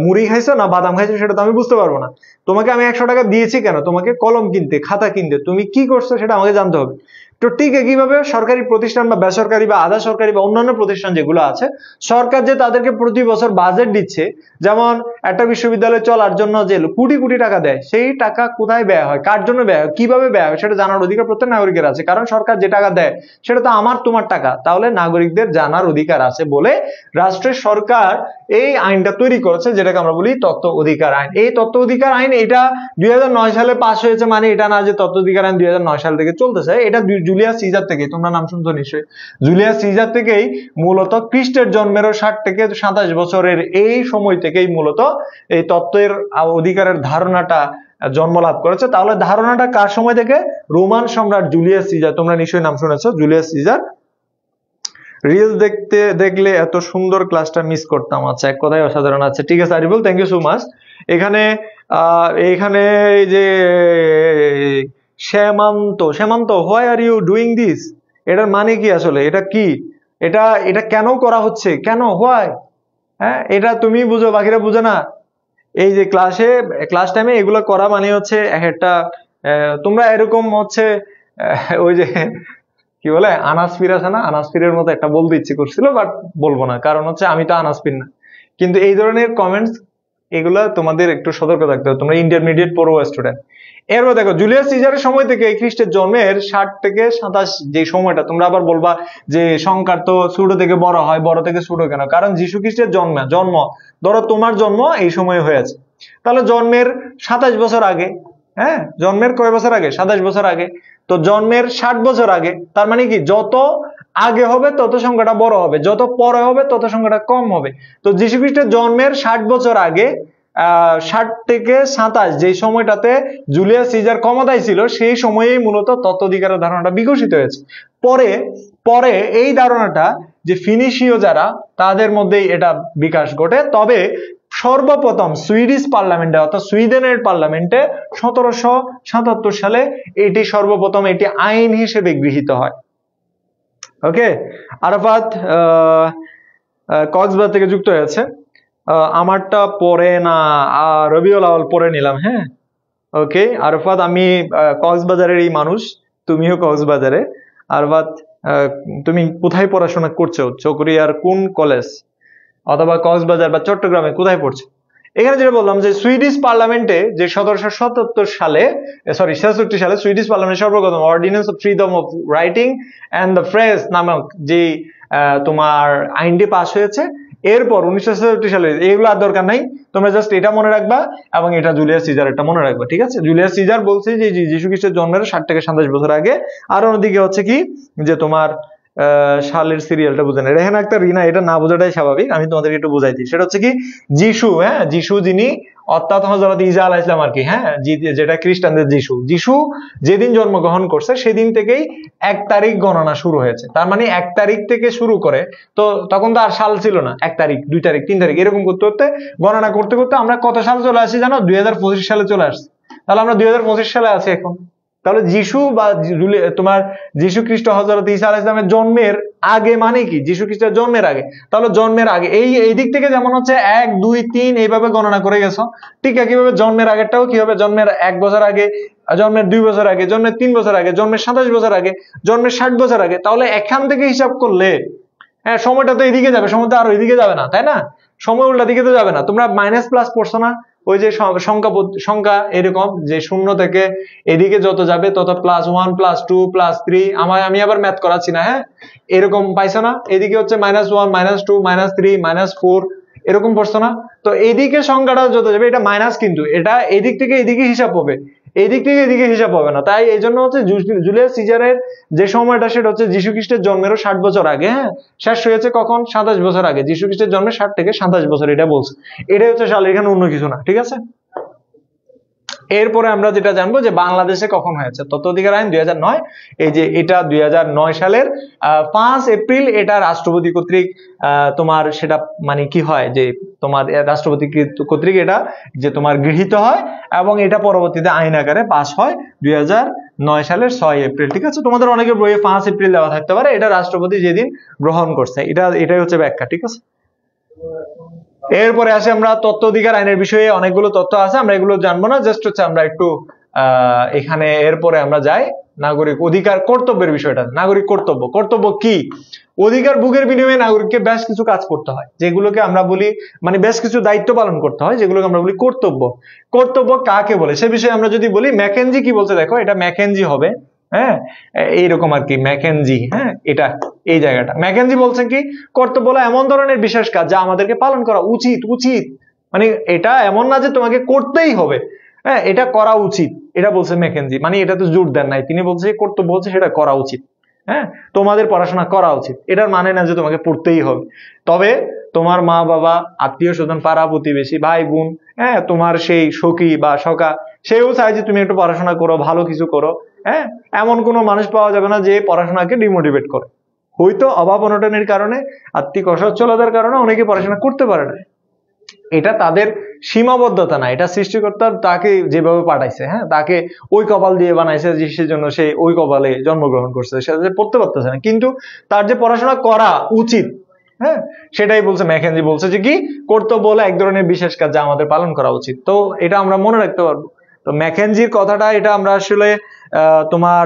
মুড়ি খাইছো না বাদাম খাইছো সেটা তো আমি বুঝতে পারবো না। তোমাকে আমি 100 টাকা দিয়েছি কেন? তোমাকে কলম কিনতে, খাতা কিনতে। তুমি কি করছো সেটা আমাকে জানতে হবে। তো ঠিক একইভাবে সরকারি প্রতিষ্ঠান বা বেসরকারি বা আধা সরকারি বা অন্যান্য প্রতিষ্ঠান যেগুলো আছে, সরকার যে তাদেরকে প্রতি বছর বাজেট দিচ্ছে, যেমন একটা বিশ্ববিদ্যালয় চলার জন্য যে কোটি কোটি টাকা দেয়, সেই টাকা কোথায় ব্যয় হয়, কার জন্য ব্যয় হয়, কিভাবে ব্যয় হয়, সেটা জানার অধিকার প্রত্যেক নাগরিকের আছে। কারণ সরকার যে টাকা দেয় সেটা তো আমার তোমার টাকা, তাহলে নাগরিকদের জানার অধিকার আছে বলে রাষ্ট্রের সরকার এই আইনটা তৈরি করেছে, যেটাকে আমরা বলি তথ্য অধিকার আইন। এই তথ্য অধিকার আইন এটা 2009 সালে পাস হয়েছে, মানে এটা না যে তথ্য অধিকার আইন 2009 সাল থেকে চলতেছে। এটা জুলিয়াস সিজার থেকে, তোমরা নাম শুনছো নিশ্চয়ই, জুলিয়াস সিজার থেকেই মূলত খ্রিস্টের জন্মেরও 60 থেকে 27 বছরের এই সময় থেকেই মূলত এই তত্ত্বের অধিকারের ধারণাটা জন্ম লাভ করেছে। তাহলে ধারণাটা কার সময় থেকে? রোমান সম্রাট জুলিয়াস সিজার, তোমরা নিশ্চয়ই নাম শুনেছো, জুলিয়াস সিজার। রিলস দেখলে এত সুন্দর ক্লাসটা মিস করতাম। আচ্ছা, এক কথায় অসাধারণ। আছে, ঠিক আছে Ariful, thank you so much. এখানে এখানে এই যে Simanta why are you doing this, এটার মানে কি আসলে? এটা কি? এটা কেন করা হচ্ছে? কেন? হোয়াই? হ্যাঁ, এটা তুমি বুঝো, বাকিরা বুঝে না। এই যে ক্লাস টাইমে এগুলো করা মানে হচ্ছে একটা তোমরা এরকম হচ্ছে ওই যে কি বলে আনাস পীর আছে না, আনাস পীরের মতো একটা বলতে ইচ্ছে করছিল, বাট বলবো না, কারণ হচ্ছে আমি তো আনাস পীর না। কিন্তু এই ধরনের কমেন্টস, এগুলা তোমাদের একটু সতর্ক থাকতে হবে, তোমরা ইন্টারমিডিয়েট পড়ুয়া স্টুডেন্ট। এরপর দেখো, জুলিয়াস সিজারের সময় থেকে খ্রিস্টের জন্মের 60 থেকে 27 যে সময়টা, তোমরা আবার বলবা যে সংখ্যার তো ছোট থেকে বড় হয়, বড় থেকে ছোট কেন? কারণ যীশু খ্রিস্টের জন্ম, ধরো তোমার জন্ম এই সময় হয়েছে, তাহলে জন্মের 27 বছর আগে, হ্যাঁ, জন্মের কয় বছর আগে? 27 বছর আগে। তো জন্মের 60 বছর আগে, তার মানে কি যত আগে হবে তত সংখ্যাটা বড় হবে, যত পরে হবে তত সংখ্যাটা কম হবে। তো যীশু খ্রিস্টের জন্মের 60 বছর আগে 60 থেকে 27 যে সময়টাতে জুলিয়াস সিজার ক্ষমতায় ছিল, সেই সময়েই মূলত তত্ত্ব অধিকারের ধারণাটা বিকশিত হয়েছে। পরে পরে এই ধারণাটা যে ফিনিশীয় যারা, তাদের মধ্যেই এটা বিকাশ ঘটে। তবে সর্বপ্রথম সুইডিশ পার্লামেন্টে, অর্থাৎ সুইডেনের পার্লামেন্টে 1777 সালে এটি সর্বপ্রথম এটি আইন হিসেবে গৃহীত হয়। ওকে, আরাফাত কক্সবাজার থেকে যুক্ত হয়েছে। আমারটা পরে না, রবিউল আউয়াল পরে নিলাম। হ্যাঁ, ওকে আরাফাত, আমি কক্সবাজারেরই মানুষ, তুমিও কক্সবাজারে। আরাফাত, তুমি কোথায় পড়াশোনা করছো? চকরিয়ার কোন কলেজ, অথবা কক্সবাজার বা চট্টগ্রামে কোথায় পড়ছো? এখানে যেটা বললাম যে সুইডিশ পার্লামেন্টে যে 1777 সালে, সরি 66 সালে সুইডিশ পার্লামেন্টে সর্বপ্রথম ordinance of freedom of writing and the press নামক যে তোমার আইনটি পাস হয়েছে, এরপর 1967 সালে, এগুলো আর দরকার নাই, তোমরা জাস্ট এটা মনে রাখবা এবং এটা জুলিয়াস সিজার এটা মনে রাখবা, ঠিক আছে? জুলিয়াস সিজার বলছে যে যীশু খ্রিস্টের জন্মের 60 থেকে 27 বছর আগে। আর অন্যদিকে হচ্ছে কি যে তোমার সালের সিরিয়ালটা বুঝে না, রেহানা আক্তার রিনা, এটা না বোঝাটাই স্বাভাবিক, আমি তোমাদেরকে একটু বুঝাই দিই। সেটা হচ্ছে কি যিশু, হ্যাঁ, যিশু যিনি অর্থাৎ হযরত ঈসা আলাইহিস সালাম আর কি, হ্যাঁ, যেটা খ্রিস্টানদের যিশু, যিশু যেদিন জন্মগ্রহণ করছে সেদিন থেকেই 1 তারিখ গণনা শুরু হয়েছে। তার মানে 1 তারিখ থেকে শুরু করে, তো তখন তো আর সাল ছিল না, 1 তারিখ 2 তারিখ 3 তারিখ এরকম করতে করতে গণনা করতে করতে আমরা কত সাল চলে আসি জানো? 2025 সালে চলে আসছি। তাহলে আমরা 2025 সালে আছি এখন। তাহলে যিশু বা তোমার যিশু খ্রিস্ট হযরত ঈসা আলাইহিস সালামের জন্মের আগে মানে কি? যিশু খ্রিস্টের জন্মের আগে। তাহলে জন্মের আগে এই দিক থেকে যেমন হচ্ছে 1 2 3 এইভাবে গণনা করে গেছো, ঠিক একইভাবে জন্মের আগেরটাও কি হবে? জন্মের 1 বছর আগে, জন্মের 2 বছর আগে, জন্মের 3 বছর আগে, জন্মের 27 বছর আগে, জন্মের 60 বছর আগে। তাহলে এখান থেকে হিসাব করলে হ্যাঁ সময়টা তো এদিকে যাবে, সময় তো আর ওইদিকে যাবে না, তাই না? সময় উল্টা দিকে তো যাবে না। তোমরা মাইনাস প্লাস পড়ছো না? ওই যে সংখ্যা এরকম যে 0 থেকে এদিকে যত যাবে তত +1 +2 +3, আমি আবার ম্যাথ করাচ্ছি না, হ্যাঁ, এরকম পাইছো না? এদিকে হচ্ছে -1 -2 -3 -4 এরকম পড়ছো না? তো এইদিকে সংখ্যাটা যত যাবে এটা মাইনাস, কিন্তু এটা এদিক থেকে এদিকে হিসাব হবে, এদিক থেকে এদিকে হিসাব হবে না। তাই এই জন্য হচ্ছে জুলিয়াস সিজারের যে সময়টা সেটা হচ্ছে যীশু খ্রিস্টের জন্মেরও 60 বছর আগে, হ্যাঁ, শেষ হয়েছে কখন? 27 বছর আগে। যীশু খ্রিস্টের জন্মের 60 থেকে 27 বছর, এটা বলছে। এটাই হচ্ছে সাল, এখানে অন্য কিছু না, ঠিক আছে? এরপরে আমরা যেটা জানবো যে বাংলাদেশে কখন হয়েছে, তথ্য অধিকার আইন 2009, এই যে এটা 2009 সালের 5 এপ্রিল এটা রাষ্ট্রপতি কর্তৃক তোমার সেটা মানে কি হয় যে তোমার রাষ্ট্রপতি কর্তৃক এটা যে তোমার গৃহীত হয় এবং এটা পরবর্তীতে আইন আকারে পাস হয় 2009 সালের 6 এপ্রিল, ঠিক আছে? তোমাদের অনেকের বইয়ে 5 এপ্রিল দেওয়া থাকতে পারে, এটা রাষ্ট্রপতি যেদিন গ্রহণ করছে, এটাই হচ্ছে ব্যাখ্যা, ঠিক আছে? এরপরে আসে আমরা তথ্য অধিকার আইনের বিষয়ে অনেকগুলো তথ্য আছে, আমরা এগুলো জানবো না, জাস্ট হচ্ছে আমরা একটু এখানে এরপরে আমরা যাই নাগরিক অধিকার কর্তব্যের বিষয়টা। নাগরিক কর্তব্য কি? অধিকার ভোগের বিনিময়ে নাগরিককে বেশ কিছু কাজ করতে হয়, যেগুলোকে আমরা বলি মানে বেশ কিছু দায়িত্ব পালন করতে হয়, যেগুলোকে আমরা বলি কর্তব্য। কর্তব্য কাকে বলে সে বিষয়ে আমরা যদি বলি, ম্যাকেনজি কি বলছে দেখো, এটা ম্যাকেনজি হবে, হ্যাঁ, এইরকম আর কি ম্যাকেনজি, হ্যাঁ, এটা এই জায়গাটা ম্যাকেনজি বলছেন কি কর্তব্য হলো এমন ধরনের বিশেষ কাজ যা আমাদেরকে পালন করা উচিত, মানে এটা এমন না যে তোমাকে করতেই হবে, হ্যাঁ, এটা করা উচিত, এটা বলছে ম্যাকেনজি। মানে এটা তো জোর দেন নাই, তিনি বলছে কর্তব্য হচ্ছে সেটা করা উচিত, হ্যাঁ, তোমাদের পড়াশোনা করা উচিত, এটার মানে না যে তোমাকে পড়তেই হবে। তবে তোমার মা বাবা, আত্মীয় স্বজন, পাড়া প্রতিবেশী, ভাই বোন, হ্যাঁ, তোমার সেই সখী বা সখা, সেও চায় যে তুমি একটু পড়াশোনা করো, ভালো কিছু করো, হ্যাঁ, এমন কোনো মানুষ পাওয়া যাবে না যে পড়াশোনাকে ডিমোটিভেট করে। হয়তো অভাব অনটনের কারণে, আর্থিক অসচ্ছলতার কারণে অনেকে পড়াশোনা করতে পারে না, এটা তাদের সীমাবদ্ধতা না, এটা সৃষ্টিকর্তার তাকে যেভাবে পাঠাইছে, হ্যাঁ, তাকে ওই কপাল দিয়ে বানাইছে যে সেজন্য সে ওই কপালে জন্মগ্রহণ করছে, সে পড়তে পারতেছে না, কিন্তু তার যে পড়াশোনা করা উচিত, হ্যাঁ, সেটাই বলছে ম্যাকেনজি, বলছে যে কি কর্তব্য হলো এক ধরনের বিশেষ কাজ যা আমাদের পালন করা উচিত। তো এটা আমরা মনে রাখতে পারবো। তো ম্যাকেনজির কথাটা এটা আমরা আসলে তোমার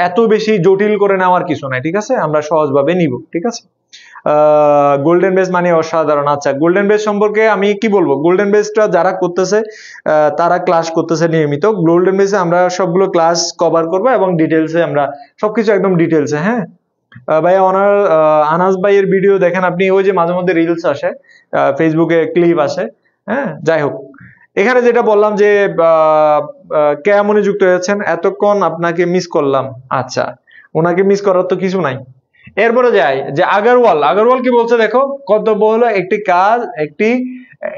এত বেশি জটিল করে নেওয়ার কিছু নাই, ঠিক আছে? আমরা সহজভাবে নিব, ঠিক আছে? গোল্ডেন বেজ মানে অসাধারণ। আচ্ছা, গোল্ডেন বেজ সম্পর্কে আমি কি বলবো? গোল্ডেন বেজটা যারা করতেছে তারা ক্লাস করতেছে নিয়মিত, গোল্ডেন বেজে আমরা সবগুলো ক্লাস কভার করবো এবং ডিটেলসে আমরা সবকিছু একদম ডিটেলসে, হ্যাঁ। ভাই আনাস ভাইয়ের ভিডিও দেখেন আপনি, ওই যে মাঝে মধ্যে রিলস আসে, ফেসবুকে ক্লিপ আসে, হ্যাঁ, যাই হোক, এখানে যেটা বললাম যে কেমন যুক্ত হয়েছেন, এতক্ষণ আপনাকে মিস করলাম। আচ্ছা, ওনাকে মিস করার তো কিছু নাই। এরপরে যাই যে আগারওয়াল কি বলছে দেখো, কর্তব্য হলো একটি কাজ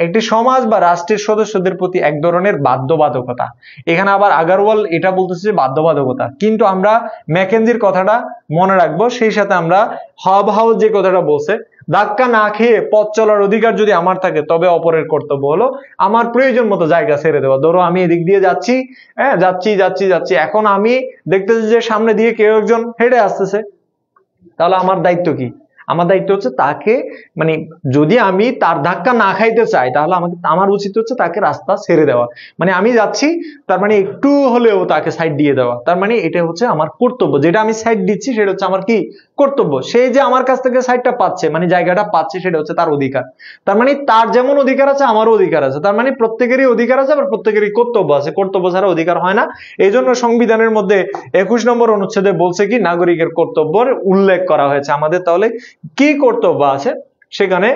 একটি সমাজ বা রাষ্ট্রের সদস্যদের প্রতি এক ধরনের বাধ্যবাধকতা। এখানে আবার আগারওয়াল এটা বলতেছে যে বাধ্যবাধকতা, কিন্তু আমরা ম্যাকেনজির কথাটা মনে রাখবো, সেই সাথে আমরা হাব হাউস যে কথাটা বলছে, ধাক্কা না খেয়ে পথ চলার অধিকার যদি আমার থাকে তবে অপরের কর্তব্য হলো আমার প্রয়োজন মতো জায়গা ছেড়ে দেওয়া। ধরো আমি এদিক দিয়ে যাচ্ছি, হ্যাঁ, যাচ্ছি, এখন আমি দেখতেছি যে সামনে দিয়ে কেউ একজন হেঁটে আসতেছে, তাহলে আমার দায়িত্ব কি? আমার দায়িত্ব হচ্ছে তাকে মানে যদি আমি তার ধাক্কা না খাইতে চাই তাহলে আমার উচিত হচ্ছে তাকে রাস্তা ছেড়ে দেওয়া। মানে আমি যাচ্ছি, তার মানে একটু হলেও তাকে সাইড দিয়ে দেওয়া, তার মানে এটা হচ্ছে আমার কর্তব্য। যেটা আমি সাইড দিচ্ছি সেটা হচ্ছে আমার কি কর্তব্য। সে যে আমার কাছ থেকে সাইডটা পাচ্ছে মানে জায়গাটা পাচ্ছে, সেটা হচ্ছে তার অধিকার। তার মানে তার যেমন অধিকার আছে আমারও অধিকার আছে, তার মানে প্রত্যেকেরই অধিকার আছে, আবার প্রত্যেকেরই কর্তব্য আছে। কর্তব্য ছাড়া অধিকার হয় না। এই জন্য সংবিধানের মধ্যে 21 নম্বর অনুচ্ছেদে বলছে কি নাগরিকের কর্তব্যের উল্লেখ করা হয়েছে। আমাদের তাহলে কি কর্তব্য আছে সেখানে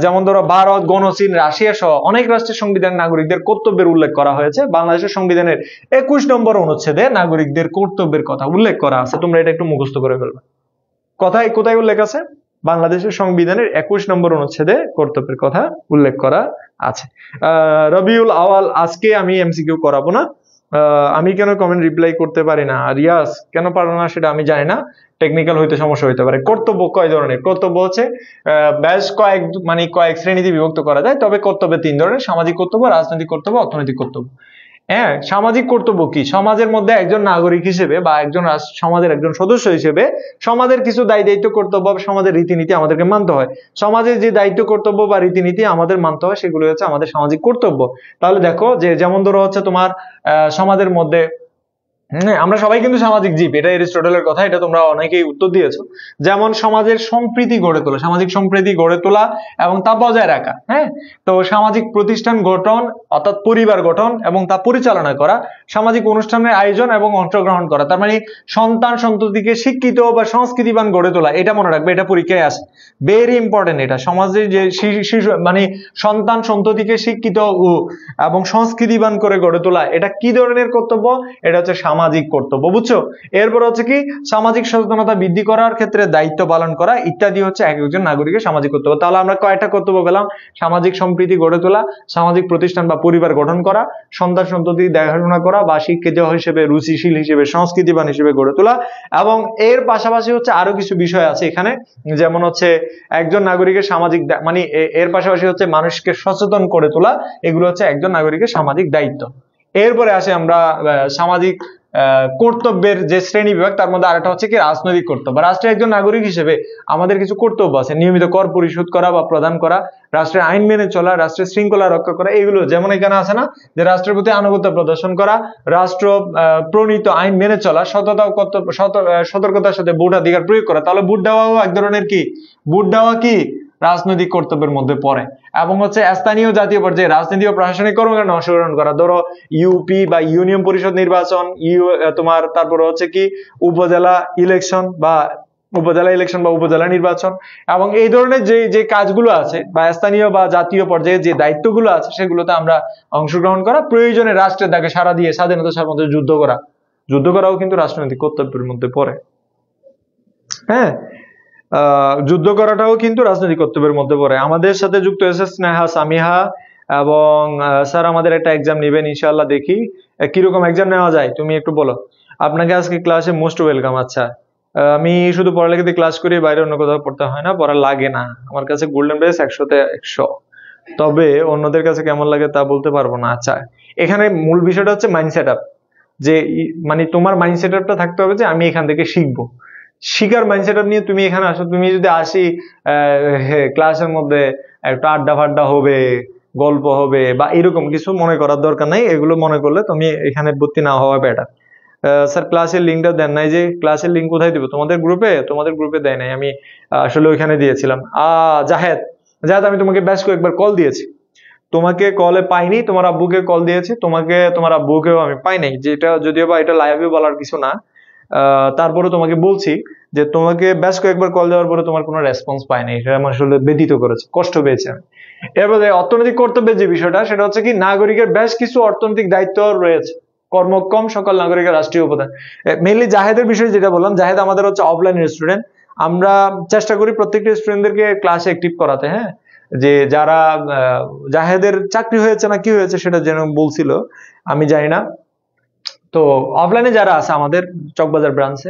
যেমন ধরো ভারত, গণচীন, রাশিয়া সহ অনেক রাষ্ট্রের সংবিধান নাগরিকদের কর্তব্যের উল্লেখ করা হয়েছে। বাংলাদেশের সংবিধানের 21 নম্বর অনুচ্ছেদে নাগরিকদের কর্তব্যের কথা উল্লেখ করা আছে। তোমরা এটা একটু মুখস্থ করে ফেলবে। কোথায় উল্লেখ আছে? বাংলাদেশের সংবিধানের 21 নম্বর অনুচ্ছেদে কর্তব্যের কথা উল্লেখ করা আছে। রবিউল আওয়াল, আজকে আমি এমসিকিউ করাবো না। আমি কেন কমেন্ট রিপ্লাই করতে পারি না? রিয়াজ, কেন পারো না সেটা আমি জানি না, টেকনিক্যাল হইতে সমস্যা হইতে পারে। কর্তব্য কয় ধরনের? কর্তব্য হচ্ছে বেশ কয়েক শ্রেণীতে বিভক্ত করা যায়, তবে কর্তব্য 3 ধরনের: সামাজিক কর্তব্য, রাজনৈতিক কর্তব্য, অর্থনৈতিক কর্তব্য। হ্যাঁ, সামাজিক কর্তব্য কি? সমাজের মধ্যে একজন নাগরিক হিসেবে বা একজন সমাজের একজন সদস্য হিসেবে সমাজের কিছু দায়িত্ব কর্তব্য, সমাজের রীতিনীতি আমাদেরকে মানতে হয়। সমাজের যে দায়িত্ব কর্তব্য বা রীতিনীতি আমাদের মানতে হয়, সেগুলো হচ্ছে আমাদের সামাজিক কর্তব্য। তাহলে দেখো যে যেমন ধরো হচ্ছে তোমার সমাজের মধ্যে, আমরা সবাই কিন্তু সামাজিক জীব, এটা এরিস্টটলের কথা, এটা তোমরা অনেকেই উত্তর দিয়েছো। যেমন সমাজের সম্প্রীতি গড়ে তোলা, সামাজিক সম্প্রীতি গড়ে তোলা এবং তা বজায় রাখা। হ্যাঁ, তো সামাজিক প্রতিষ্ঠান গঠন অর্থাৎ পরিবার গঠন এবং তা পরিচালনা করা, সামাজিক অনুষ্ঠানের আয়োজন এবং অংশগ্রহণ করা। তার মানে সন্তান সন্ততিকে শিক্ষিত বা সংস্কৃতিবান গড়ে তোলা, এটা মনে রাখবে, এটা পরীক্ষায় আসে, ভেরি ইম্পর্টেন্ট। এটা সমাজের যে শিশু সন্তান সন্ততিকে শিক্ষিত এবং সংস্কৃতিবান করে গড়ে তোলা, এটা কি ধরনের কর্তব্য? এটা হচ্ছে সামাজিক কর্তব্য, বুঝছো? এরপর হচ্ছে কি সামাজিক সচেতনতা বৃদ্ধি করার ক্ষেত্রে দায়িত্ব পালন করা ইত্যাদি হচ্ছে এক একজন নাগরিকের সামাজিক কর্তব্য। তাহলে আমরা কয়টা কর্তব্য পেলাম? সামাজিক সম্প্রীতি গড়ে তোলা, সামাজিক প্রতিষ্ঠান বা পরিবার গঠন করা, সন্তান সন্ততি দেখাশোনা করা বা শিক্ষিত হিসেবে, রুচিশীল হিসেবে, সংস্কৃতিবান হিসেবে গড়ে তোলা। এবং এর পাশাপাশি হচ্ছে আরো কিছু বিষয় আছে এখানে, যেমন হচ্ছে একজন নাগরিকের সামাজিক এর পাশাপাশি হচ্ছে মানুষকে সচেতন করে তোলা, এগুলো হচ্ছে একজন নাগরিকের সামাজিক দায়িত্ব। এরপরে আসে আমরা সামাজিক কর্তব্যের যে শ্রেণী বিভাগ, তার মধ্যে আরেকটা হচ্ছে কি রাজনৈতিক কর্তব্য। রাষ্ট্রের একজন নাগরিক হিসেবে আমাদের কিছু কর্তব্য আছে: নিয়মিত কর পরিশোধ করা বা প্রদান করা, রাষ্ট্রের আইন মেনে চলা, রাষ্ট্রের শৃঙ্খলা রক্ষা করা। এগুলো যেমন এখানে আছে না, যে রাষ্ট্রের প্রতি আনুগত্য প্রদর্শন করা, রাষ্ট্র প্রণীত আইন মেনে চলা, সতর্কতার সাথে ভোটাধিকার প্রয়োগ করা। তাহলে ভোট দেওয়াও এক ধরনের কি, ভোট দেওয়া কি রাজনৈতিক কর্তব্যের মধ্যে পড়ে। এবং হচ্ছে স্থানীয় জাতীয় পর্যায়ে রাজনীতি ও প্রশাসনিক কর্মকাণ্ডে অংশগ্রহণ করা, ধরো ইউপি বা ইউনিয়ন পরিষদ নির্বাচন, তারপরে হচ্ছে কি উপজেলা ইলেকশন বা উপজেলা নির্বাচন। এবং এই ধরনের যে কাজগুলো আছে বা স্থানীয় বা জাতীয় পর্যায়ে যে দায়িত্বগুলো আছে, সেগুলোতে আমরা অংশগ্রহণ করা, প্রয়োজনে রাষ্ট্রের ডাকে সাড়া দিয়ে স্বাধীনতা সার্বভৌমত্বে যুদ্ধ করাও কিন্তু রাজনৈতিক কর্তব্যের মধ্যে পড়ে। হ্যাঁ, যুদ্ধ করাটাও কিন্তু রাজনৈতিক কর্তব্যের মধ্যে পড়ে। আমাদের সাথে যুক্ত হয়েছে স্নেহা, সামিহা, এবং স্যার আমাদের একটা এক্সাম নেবেন ইনশাআল্লাহ, দেখি কিরকম এক্সাম নেওয়া যায়, তুমি একটু বলো। আপনাকে আজকে ক্লাসে মোস্ট ওয়েলকাম। আচ্ছা, আমি শুধু পড়ালেখাতে ক্লাস করি, বাইরে অন্য কোথাও পড়তে হয় না, পড়া লাগে না আমার কাছে। গোল্ডেন বেস 100-তে 100, তবে অন্যদের কাছে কেমন লাগে তা বলতে পারবো না। আচ্ছা, এখানে মূল বিষয়টা হচ্ছে মাইন্ড সেট আপ, যে তোমার মাইন্ড সেট আপটা থাকতে হবে যে আমি এখান থেকে শিখবো। শিকার মাইন্ড সেট আপ নিয়ে তুমি এখানে আসো। তুমি যদি আসি ক্লাসের মধ্যে একটা আড্ডা ফাড্ডা হবে, গল্প হবে বা এরকম কিছু মনে করার দরকার নাই। এগুলো মনে করলে তুমি এখানে ভর্তি না হওয়া বেটার। স্যার ক্লাসের লিঙ্কটা দেন নাই যে, ক্লাসের লিঙ্ক কোথায় দিব? তোমাদের গ্রুপে দেয় নাই, আমি আসলে ওইখানে দিয়েছিলাম। জাহেদ, আমি তোমাকে বেশ কয়েকবার কল দিয়েছি, তোমাকে কলে পাইনি, তোমার আব্বুকে কল দিয়েছি, তোমার আব্বুকেও আমি পাই নাই, যেটা যদিও বা এটা লাইভে বলার কিছু না। তারপরে তোমাকে বলছি যে তোমাকে বেশ কয়েকবার কল দেওয়ার পরে তোমার কোনো রেসপন্স পাই নাই, এটা আমার আসলে ব্যথিত করেছে, কষ্ট পেয়েছি আমি। এরপরে অর্থনৈতিক কর্তব্যের যে বিষয়টা, সেটা হচ্ছে কি নাগরিকের বেশ কিছু অর্থনৈতিক দায়িত্ব রয়েছে। কর্মক্ষম সকল নাগরিকের রাষ্ট্রীয় উপাদান। মেইনলি জাহেদের বিষয়ে যেটা বললাম, জাহেদ আমাদের হচ্ছে অফলাইন স্টুডেন্ট। আমরা চেষ্টা করি প্রত্যেকটা স্টুডেন্টদেরকে ক্লাসে অ্যাক্টিভ করাতে। হ্যাঁ, যে যারা জাহেদের চাকরি হয়েছে না কি হয়েছে সেটা যেন বলছিল, আমি জানি না। তো অফলাইনে যারা আছে আমাদের চকবাজার ব্রাঞ্চে,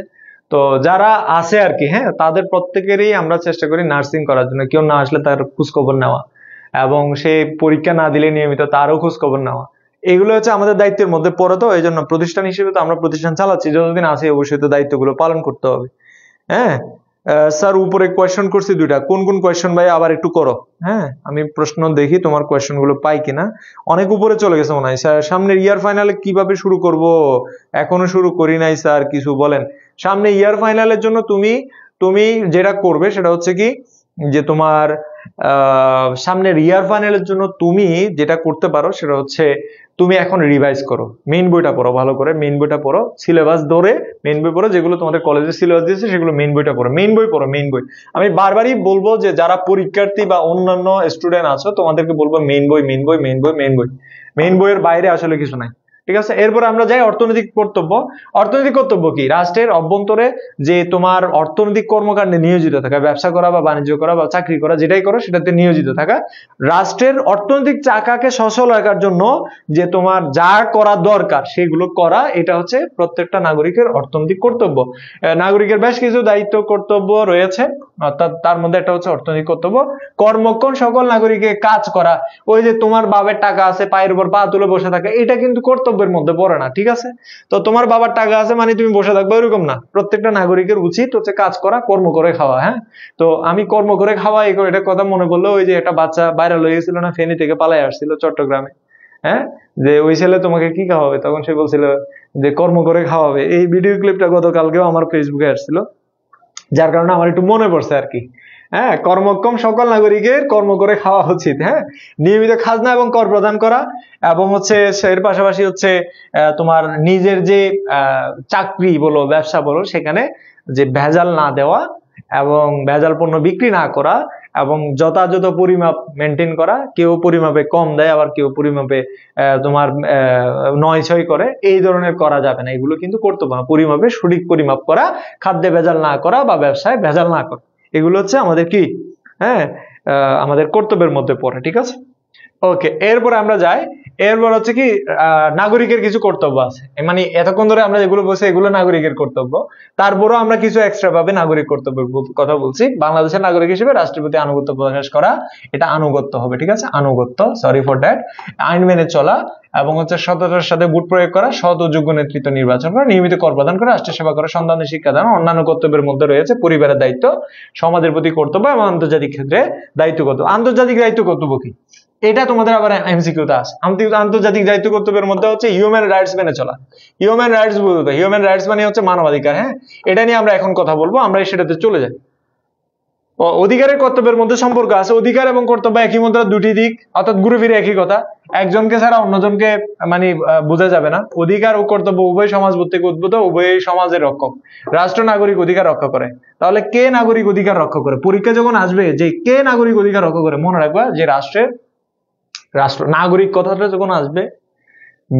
তো যারা আছে আর কি, হ্যাঁ, তাদের প্রত্যেকেরই আমরা চেষ্টা করি নার্সিং করার জন্য। কেউ না আসলে তার খোঁজখবর নেওয়া, এবং সে পরীক্ষা না দিলে নিয়মিত তারও খোঁজখবর নেওয়া, এগুলো হচ্ছে আমাদের দায়িত্বের মধ্যে পড়ে। তো এই জন্য প্রতিষ্ঠান হিসেবে তো আমরা প্রতিষ্ঠান চালাচ্ছি, যতদিন আছে অবশ্যই তো দায়িত্বগুলো পালন করতে হবে। হ্যাঁ স্যার, উপরে কোয়েশ্চেন করছি 2টা, কোন কোন কোয়েশ্চেন ভাই আবার একটু করো। হ্যাঁ, আমি প্রশ্ন দেখি তোমার কোয়েশ্চেন গুলো পাই কিনা। অনেক উপরে চলে গেছে মনে হয়। সামনে ইয়ার ফাইনালে কিভাবে শুরু করব? এখনো শুরু করি নাই স্যার, কিছু বলেন। সামনে ইয়ার ফাইনালের জন্য তুমি যেটা করবে সেটা হচ্ছে কি, যে তোমার সামনের ইয়ার ফাইনালের জন্য তুমি যেটা করতে পারো সেটা হচ্ছে তুমি এখন রিভাইজ করো, মেইন বইটা পড়ো ভালো করে, মেইন বইটা পড়ো, সিলেবাস ধরে মেইন বই পড়ো, যেগুলো তোমাদের কলেজে সিলেবাস দিয়েছে সেগুলো মেইন বইটা পড়ো, মেইন বই পড়ো, মেইন বই। আমি বারবারই বলবো যে যারা পরীক্ষার্থী বা অন্যান্য স্টুডেন্ট আছো তোমাদেরকে বলবো মেইন বই, মেইন বই, মেইন বই, মেইন বই। মেইন বইয়ের বাইরে আসলে কিছু নাই, ঠিক আছে? এরপর আমরা যাই অর্থনৈতিক কর্তব্য। অর্থনৈতিক কর্তব্য কি? রাষ্ট্রের অভ্যন্তরে যে তোমার অর্থনৈতিক কর্মকাণ্ডে নিয়োজিত থাকা, ব্যবসা করা বা বাণিজ্য করা বা চাকরি করা, যেটাই করো সেটাতে নিয়োজিত থাকা, রাষ্ট্রের অর্থনৈতিক চাকাকে সচল রাখার জন্য যে তোমার যা করা দরকার সেগুলো করা, এটা হচ্ছে প্রত্যেকটা নাগরিকের অর্থনৈতিক কর্তব্য। নাগরিকের বেশ কিছু দায়িত্ব কর্তব্য রয়েছে, অর্থাৎ তার মধ্যে একটা হচ্ছে অর্থনৈতিক কর্তব্য। কর্মক্ষম সকল নাগরিকের কাজ করা, ওই যে তোমার বাবার টাকা আছে পায়ের উপর পা তুলে বসে থাকে, এটা কিন্তু কর্তব্যের মধ্যে পড়ে না, ঠিক আছে? তো তোমার বাবার টাকা আছে মানে তুমি বসে থাকবে এরকম না, প্রত্যেকটা নাগরিকের উচিত হচ্ছে কাজ করা, কর্ম করে খাওয়া। হ্যাঁ, তো আমি কর্ম করে খাওয়া এটা কথা মনে পড়লো, ওই যে একটা বাচ্চা ভাইরাল হয়ে গেছিল না, ফেনী থেকে পালায় আসছিল চট্টগ্রামে, হ্যাঁ, যে ওই ছেলে তোমাকে কি খাওয়াবে, তখন সে বলছিল যে কর্ম করে খাওয়াবে। এই ভিডিও ক্লিপটা গতকালকেও আমার ফেসবুকে আসছিল, যার কারণে আমার একটু মনে পড়ছে আর কি। হ্যাঁ, কর্মক্ষম সকল নাগরিকের কর্ম করে খাওয়া উচিত। হ্যাঁ, নিয়মিত খাজনা এবং কর প্রদান করা, এবং হচ্ছে এর পাশাপাশি হচ্ছে তোমার নিজের যে চাকরি বলো ব্যবসা বলো সেখানে যে ভেজাল না দেওয়া এবং ভেজাল পণ্য বিক্রি না করা এবং যথাযথ পরিমাপ মেনটেন করা, কেউ পরিমাপে কম দেয় আবার কেউ পরিমাপে তোমার নয় ছয় করে, এই ধরনের করা যাবে না, এগুলো কিন্তু করতে পারো। পরিমাপে সঠিক পরিমাপ করা, খাদ্যে ভেজাল না করা বা ব্যবসায় ভেজাল না করা, এগুলো হচ্ছে আমাদের কি, হ্যাঁ, আমাদের কর্তব্যের মধ্যে পড়ে, ঠিক আছে? ওকে, এরপর আমরা যাই। এরপর হচ্ছে কি নাগরিকের কিছু কর্তব্য আছে, মানে এতক্ষণ ধরে আমরা যেগুলো বলছি এগুলো নাগরিকের কর্তব্য, তারপরও আমরা কিছু এক্সট্রা ভাবে নাগরিক কর্তব্যের কথা বলছি। বাংলাদেশের নাগরিক হিসেবে রাষ্ট্রের প্রতি আনুগত্য প্রকাশ করা, এটা আনুগত্য হবে, ঠিক আছে? আনুগত্য, সরি ফর দ্যাট। আইন মেনে চলা এবং হচ্ছে সততার সাথে ভোট প্রয়োগ করা, সৎ ও যোগ্য নেতৃত্ব নির্বাচন করা, নিয়মিত কর প্রদান করা, রাষ্ট্র সেবা করা, সন্তানদের শিক্ষা দান। অন্যান্য কর্তব্যের মধ্যে রয়েছে পরিবারের দায়িত্ব, সমাজের প্রতি কর্তব্য এবং আন্তর্জাতিক ক্ষেত্রে দায়িত্ব কর্তব্য। আন্তর্জাতিক দায়িত্ব কর্তব্য কি? এটা তোমাদের আবার এমসিকিউতে আছে। আন্তর্জাতিক দায়িত্ব কর্তব্যের মধ্যে হচ্ছে হিউম্যান রাইটস মেনে চলা। হিউম্যান রাইটস বলতে হিউম্যান রাইটস মানে হচ্ছে মানবাধিকার। হ্যাঁ, এটা নিয়ে আমরা এখন কথা বলবো, আমরা সেটাতে চলে যাই। অধিকারের কর্তব্যের মধ্যে সম্পর্ক আছে, অধিকার এবং কর্তব্য একই মুদ্রার দুটি দিক, অর্থাৎ ঘুরে ফিরে একই কথা, একজনকে ছাড়া অন্যজনকে মানে বোঝা যাবে না। অধিকার ও কর্তব্য উভয় সমাজ থেকে উদ্ভূত, উভয় সমাজের রক্ষক। রাষ্ট্র নাগরিক অধিকার রক্ষা করে। তাহলে কে নাগরিক অধিকার রক্ষা করে? পরীক্ষা যখন আসবে যে কে নাগরিক অধিকার রক্ষা করে, মনে রাখবা যে রাষ্ট্র। নাগরিক কথাটা যখন আসবে,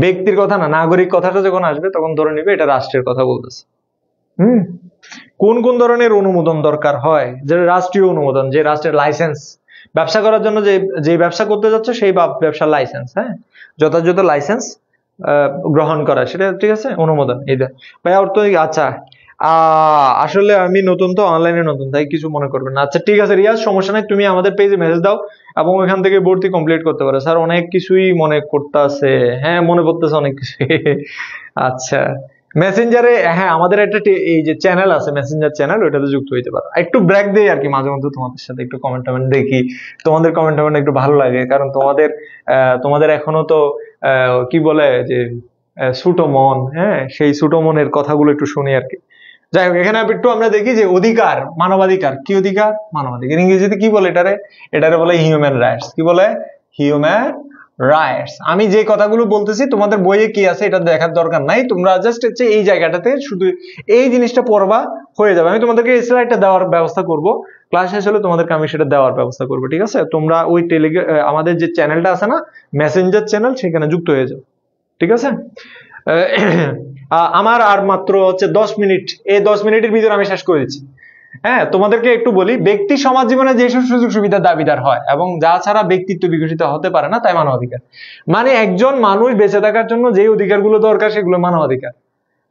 ব্যক্তির কথা না, নাগরিক কথাটা যখন আসবে তখন ধরে নিবে এটা রাষ্ট্রের কথা বলতেছে। কোন কোন ধরনের অনুমোদন দরকার হয়? যে রাষ্ট্রীয় অনুমোদন, যে রাষ্ট্রের লাইসেন্স, ব্যবসা করার জন্য যে ব্যবসা করতে যাচ্ছে সেই ব্যবসার লাইসেন্স, হ্যাঁ, যথাযথ লাইসেন্স গ্রহণ করা, সেটা ঠিক আছে, অনুমোদন। এইটা ভাই অর্থনৈতিক। আচ্ছা, আসলে আমি নতুন তো, অনলাইনে নতুন, তাই কিছু মনে করবেন না। আচ্ছা ঠিক আছে রিয়াজ, সমস্যা নাই, তুমি আমাদের পেজে মেসেজ দাও এবং ওইখান থেকে ভর্তি কমপ্লিট করতে পারো। স্যার অনেক কিছুই মনে করতেছে, হ্যাঁ মনে পড়তেছে অনেক কিছু। আচ্ছা, মেসেঞ্জারে, হ্যাঁ আমাদের একটা এই যে চ্যানেল আছে, মেসেঞ্জার চ্যানেল, ওইটাতে যুক্ত হইতে পারো। একটু ব্রেক দেই আর কি, মাঝে মধ্যে তোমাদের সাথে একটু কমেন্ট টমেন্ট দেখি, তোমাদের কমেন্ট টমেন্ট একটু ভালো লাগে, কারণ তোমাদের এখনো তো কি বলে যে ছোট মন, হ্যাঁ, সেই ছোট মনের কথাগুলো একটু শুনি আর কি। যাই হোক, এখানে একটু আমরা দেখি যে অধিকার, মানবাধিকার। কি অধিকার? মানবাধিকার। ইংরেজিতে কি বলে এটারে বলে হিউম্যান রাইটস। কি বলে? Human rights. আমি যে কথাগুলো বলতেছি তোমাদের বইয়ে কি আছে এটা দেখার দরকার নাই, তোমরা জাস্ট হচ্ছে এই জায়গাটাতে শুধু এই জিনিসটা পড়বা, হয়ে যাবে। আমি তোমাদেরকে এই স্লাইডটা দেওয়ার ব্যবস্থা করব, ক্লাস শেষ হলে তোমাদেরকে আমি সেটা দেওয়ার ব্যবস্থা করবো, ঠিক আছে? তোমরা ওই আমাদের যে চ্যানেলটা আছে না, মেসেঞ্জার চ্যানেল, সেখানে যুক্ত হয়ে যাও, ঠিক আছে? আমার আর মাত্র হচ্ছে 10 মিনিট, এই 10 মিনিটের ভিতরে আমি শেষ করে দিচ্ছি। হ্যাঁ, তোমাদেরকে একটু বলি, ব্যক্তি সমাজ জীবনে যেসব সুযোগ সুবিধার দাবিদার হয় এবং যা ছাড়া ব্যক্তিত্ব বিকশিত হতে পারে না তাই মানবাধিকার। মানে একজন মানুষ বেঁচে থাকার জন্য যে অধিকারগুলো দরকার সেগুলো মানবাধিকার।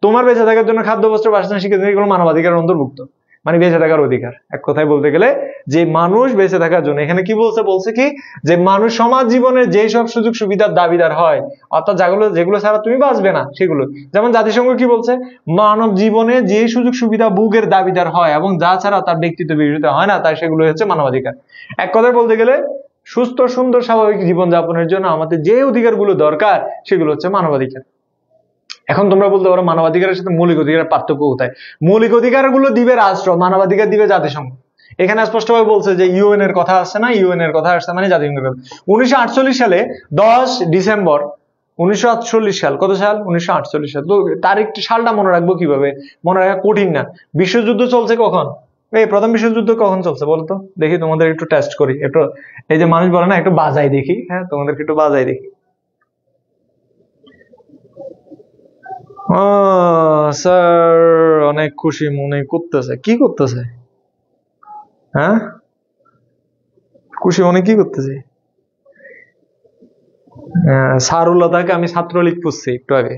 তোমার বেঁচে থাকার জন্য খাদ্য, বস্ত্র, বাসস্থান, শিক্ষা, এগুলো মানবাধিকার অন্তর্ভুক্ত, মানে বেঁচে থাকার অধিকার। এক কথায় বলতে গেলে যে মানুষ বেঁচে থাকার জন্য, এখানে কি বলছে কি যে মানুষ সমাজ জীবনের যেসব সুযোগ সুবিধার দাবিদার হয়, অর্থাৎ যেগুলো ছাড়া তুমি বাঁচবে না সেগুলো। যেমন জাতিসংঘ কি বলছে? মানব জীবনে যে সুযোগ সুবিধা ভোগের দাবিদার হয় এবং যা ছাড়া তার ব্যক্তিত্ব বিকশিত হয় না তাই সেগুলো হচ্ছে মানবাধিকার। এক কথায় বলতে গেলে সুস্থ, সুন্দর, স্বাভাবিক জীবনযাপনের জন্য আমাদের যে অধিকারগুলো দরকার সেগুলো হচ্ছে মানবাধিকার। এখন তোমরা বলতে পারো মানবাধিকারের সাথে মৌলিক অধিকারের পার্থক্য কোথায়? মৌলিক অধিকারগুলো দিবে রাষ্ট্র, মানবাধিকার দিবে জাতিসংঘ। এখানে স্পষ্টভাবে বলছে যে ইউএন এর কথা আসছে না, ইউএন এর কথা আসছে মানে জাতিসংঘের কথা। 1948 সালে 10 ডিসেম্বর 1948 সাল, কত সাল? 1948 সাল। তো তারিখটা সালটা মনে রাখবো কিভাবে? মনে রাখা কঠিন না। বিশ্বযুদ্ধ চলছে কখন? এই প্রথম বিশ্বযুদ্ধ কখন চলছে বলতো? দেখি তোমাদের একটু টেস্ট করি, একটু এই যে মানুষ বলে না একটু বাজাই দেখি, হ্যাঁ তোমাদেরকে একটু বাজাই দেখি। স্যার অনেক খুশি মনে করতেছে, কি করতেছে? হ্যাঁ খুশি মনে কি করতেছে? সারুলতাকে আমি ছাত্রলীগ পড়ছি একটু আগে।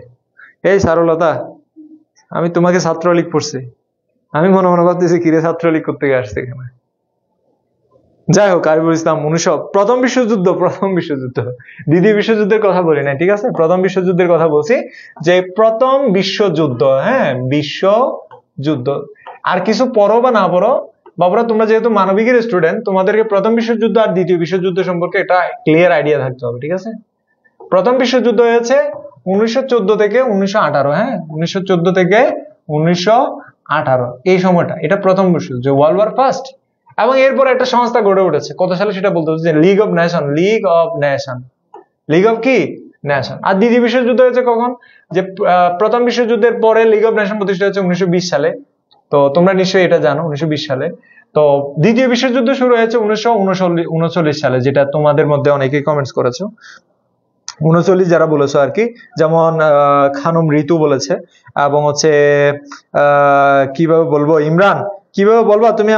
এই সারুলতা, আমি তোমাকে ছাত্রলীগ পড়ছি। আমি মনে মনে ভাবতেছি কিরে ছাত্রলীগ করতে আসছে এখানে। যাই হোক, আরিফুল ইসলাম প্রথম বিশ্বযুদ্ধ, দ্বিতীয় বিশ্বযুদ্ধের কথা বলি না, ঠিক আছে? প্রথম বিশ্বযুদ্ধের কথা বলছি, যে প্রথম বিশ্বযুদ্ধ, হ্যাঁ বিশ্বযুদ্ধ। আর কিছু পড়ো বা না পড়ো বাবুরা, তোমরা যেহেতু মানবিকের স্টুডেন্ট, তোমাদেরকে প্রথম বিশ্বযুদ্ধ আর দ্বিতীয় বিশ্বযুদ্ধ সম্পর্কে একটা ক্লিয়ার আইডিয়া থাকতে হবে, ঠিক আছে? প্রথম বিশ্বযুদ্ধ হয়েছে 1914 থেকে 1918, হ্যাঁ 1914 থেকে 1918 এই সময়টা, এটা প্রথম বিশ্বযুদ্ধ, ওয়ার্ল্ড ওয়ার ফার্স্ট। এবং এরপর একটা সংস্থা গড়ে উঠেছে, কত সালে সেটা বলতে হচ্ছে, league of nation, league of কি নেশন। আর দ্বিতীয় বিশ্বযুদ্ধ হয়েছে কখন? যে প্রথম বিশ্বযুদ্ধের পরে লিগ অফ নেশন প্রতিষ্ঠা হয়েছে 1920 সালে। তো তোমরা নিশ্চয়ই এটা জানো, 1920 সালে। তো দ্বিতীয় বিশ্বযুদ্ধ শুরু হয়েছে 1939 সালে, যেটা তোমাদের মধ্যে অনেকেই কমেন্টস করেছো, 39 যারা বলেছো আর কি, যেমন খানম ঋতু বলেছে, এবং হচ্ছে কিভাবে বলবো, ইমরান কিভাবে বলবো, তুমি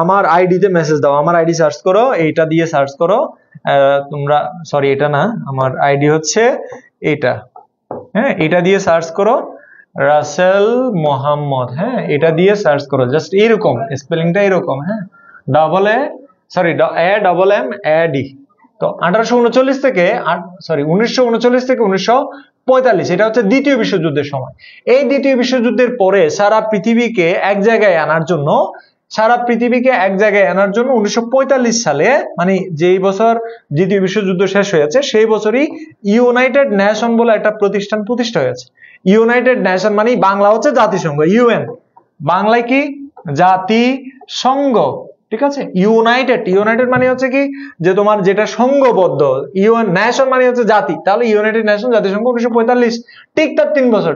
আমার আইডিতে মেসেজ দাও, আমার আইডি সার্চ করো, এইটা দিয়ে সার্চ করো তোমরা, সরি এটা না, আমার আইডি হচ্ছে এটা, হ্যাঁ এটা দিয়ে সার্চ করো, রাসেল মোহাম্মদ, হ্যাঁ এটা দিয়ে সার্চ করো, জাস্ট এইরকম স্পেলিংটা এরকম, হ্যাঁ double A sorry A double M A D. তো 1939 থেকে 1945, এটা হচ্ছে দ্বিতীয় বিশ্বযুদ্ধের সময়। এই দ্বিতীয় বিশ্বযুদ্ধের পরে সারা পৃথিবীকে এক জায়গায় আনার জন্য 1945 সালে, মানে যেই বছর দ্বিতীয় বিশ্বযুদ্ধ শেষ হয়েছে সেই বছরই ইউনাইটেড নেশন বলে একটা প্রতিষ্ঠা হয়েছে। ইউনাইটেড নেশন মানে বাংলা হচ্ছে জাতিসংঘ, ইউএন বাংলায় কি জাতিসংঘ, ঠিক আছে? ইউনাইটেড মানে হচ্ছে কি, যে তোমার যেটা সংঘবদ্ধ, ইউএন নেশন মানে হচ্ছে জাতি, তাহলে ইউনাইটেড নেশন জাতিসংঘ 1945, ঠিক তার 3 বছর,